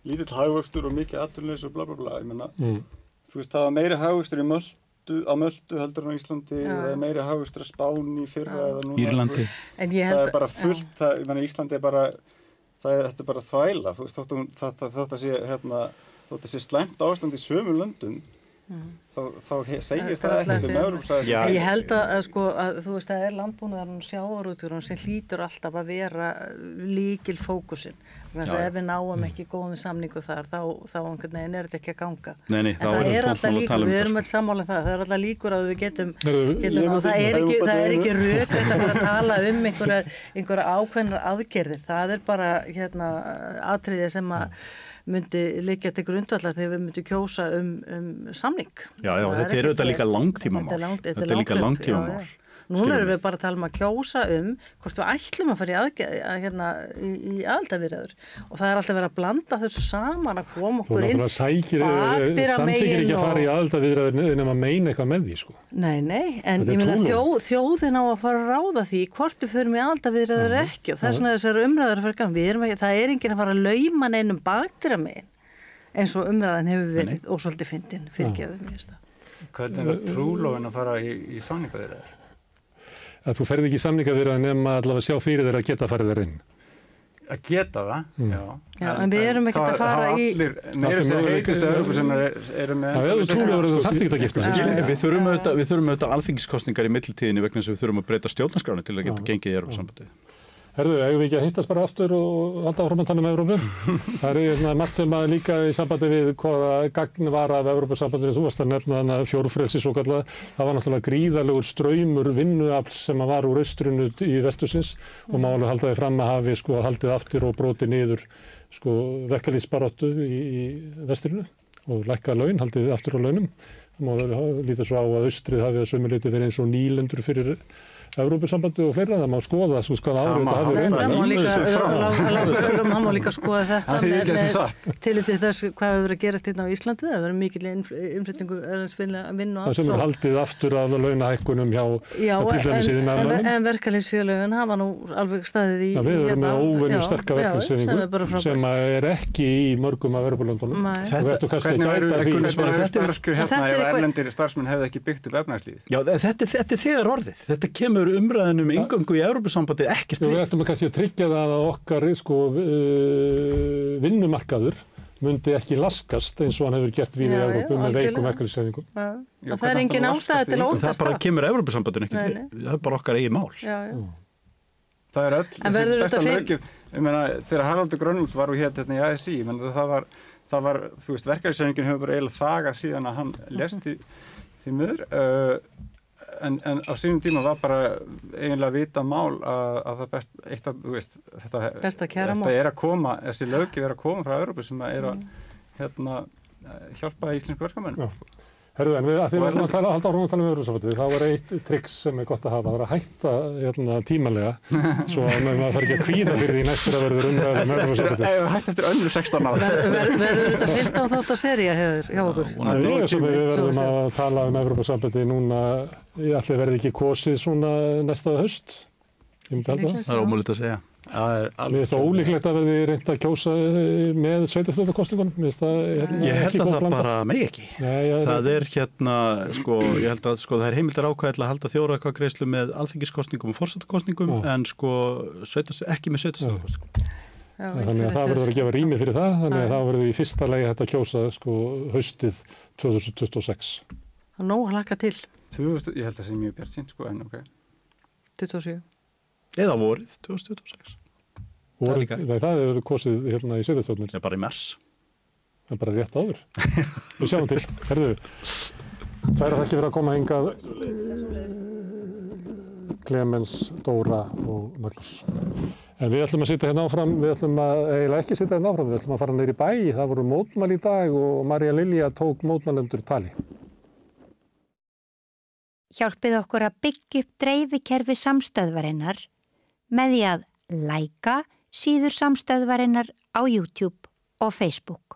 lítill hagvöxtur og mikið atvinnuleysi og bla bla bla. Ég meina, þú veist, það var meiri hagvöxtur á Möltu heldur en á Íslandi, eða meiri hagvöxtur á Spáni í fyrra eða núna.
Írlandi.
Það er bara fullt, ég meina, Íslandi er bara, þetta er bara þvæla, þú veist, þótt að sé slæmt ástand í sömu löndum, þá segir það ekkert Evrópusvæðið.
Ég held að sko, að þú veist, það er landbúnaðurinn og sjávarútvegurinn sem hlýtur alltaf að vera lykilfókusinn. Þannig að ef við náum ekki góðum samningu þar, þá einhvern veginn er þetta ekki að ganga.
Nei, þá erum tómsmál að tala um
við erum öll sammála það er alltaf líkur að við getum og það er ekki rökrétt að fara að tala um einhverja ákveðnar aðgerðir. Það er bara atriði sem að myndi liggja til grundvallar þegar við myndum kjósa samning.
Já, þetta er auðvitað líka langtímamál. Þetta er líka langtímamál.
Núna erum við bara að tala að kjósa hvort við ætlum að fara í aðildarviðræður og það er alltaf verið að blanda þessu saman að koma okkur inn
samþykkir ekki að fara í aðildarviðræður nema að meina eitthvað með því sko.
Nei, en ég meina þjóðin á að fara að ráða því hvort við förum í aðildarviðræður ekki og þess vegna þessar umræður að fara gang. Það er enginn að fara að lauma neinum bakdyramegin eins og umræðan hefur verið og svolítið fyndin fyrirgefið mér það.
Hvernig er trúlofin að fara í samningaviðræður?
Að þú ferð ekki samningaviðræður nema allavega sjá fyrir þér að geta farið þar inn.
Að geta það?
Já, en við erum ekkert að fara í...
Meira sem heitustu Evrópusinnar eru með...
Já, þú trúlega þú þarft ekki að gifta sig.
Við þurfum auðvitað alþingiskosningar í millitíðinni vegna þess að við þurfum að breyta stjórnarskrána til að geta gengið í Evrópusambandið.
Herðu, eigum við ekki að hittast bara aftur og halda áfram að tala um Evrópu? Það er margt sem að líka í sambandi við hvaða gagn var af Evrópusambandinu. Þú varst að nefna þannig að fjórfrelsi svo kallað. Það var náttúrulega gríðarlegur straumur vinnuafls sem var úr austrinu í vestusins og má alveg halda því fram að hafi sko haldið aftur og brotið niður sko verkalýðsbaráttu í vestrinu og lækkað laun, haldið aftur á launum. Það má líta svo á að austrið hafi að sömu leyti verið eins og nýlendur fyrir Evrópusambandi og fleira, það má skoða svo hvað árið þetta hafi
reynda. Það má líka skoða þetta með tilliti þess hvað hefur verið að gerast hérna á Íslandi. Það hefur verið mikil innflytningu að vinna og allt.
Það sem er haldið aftur af launahækkunum hjá til dæmis í meðlunum. En
verkalýðsfélögin hafa nú alveg staðið í...
Við erum með óvenju sterka verkalýðsfélögu sem er ekki í mörgum af Evrópulöndunum.
Erlendir starfsmenn hefði ekki byggt upp efnahagslífið.
Já, þetta er þegar orðið. Þetta kemur umræðinum inngöngu í Evrópusambandið ekkert við.
Við ættum kannski að tryggja það að okkar vinnumarkaður myndi ekki laskast eins og hann hefur gert víða í
Já,
Evrópu með
algjörlega.
veikum verkalýðshreyfingum.
Já, það engin ástæða til að
Það
óttast
bara kemur Evrópusambandinu ekki
Nei,
við. Það bara okkar eigi mál.
Já.
Það öll
En verður
besta
þetta
löggjöf, ég meina, þegar Haraldur Grönlund var og hérna í ASÍ, ég meina það var, þú veist, verkalýðshreyfingin hefur bara eiginlega þagað síðan að hann lést því miður, en á sínum tíma var bara eiginlega vita mál að það eitt af, þú veist, þetta er að koma, þessi löggjöf er að koma frá Evrópu sem er að, hjálpa íslensku verkamönnum.
Herðu, en við erum að halda árum að tala um Evrópusambandið, þá var eitt triks sem er gott að hafa, það var að hætta tímalega, svo að maður þarf ekki að kvíða fyrir því næstur að verður umræðum Evrópusambandið.
Hætt eftir önnur 16 ára.
Verður þetta 15 þáttar sería hjá okkur?
Það er sem við verðum að tala um Evrópusambandið núna, allir verði ekki kosið svona næsta haust. Ég myndi halda það.
Það er ómögulegt að segja.
Mér finnst það ólíklegt að verði reynt að kjósa með sveitarstjórnarkosningunum.
Ég held að það bara megi ekki. Það er sko, ég held að það er heimildar ákvæði að halda þjóðaratkvæðagreiðslu með alþingiskosningum og forsetakosningum en sko ekki með sveitarstjórnarkosningum.
Þannig að það verður að gefa rými fyrir það, þannig að það verður í fyrsta lagi hægt að kjósa sko haustið 2026.
Það er nóg að hlakka til.
Ég held að það sé mjög bjartsýnt sko, en ok.
27.
Eða vorið 2026.
Það hefur kosið hérna í sveitarstjórnir.
Það er bara í mars.
Það er bara rétt áður. Við sjáum til. Herðu, það er ekki fyrir að koma hingað Clemens, Dóra og Magnús. En við ætlum að sitja hérna áfram, við ætlum að eiginlega ekki sitja hérna áfram, við ætlum að fara niður í bæ. Það voru mótmæli í dag og María Lilja tók mótmælendur tali.
Hjálpið okkur að byggja upp dreifikerfi samstöðvarinnar með því að læka síður samstöðvarinnar á YouTube og Facebook.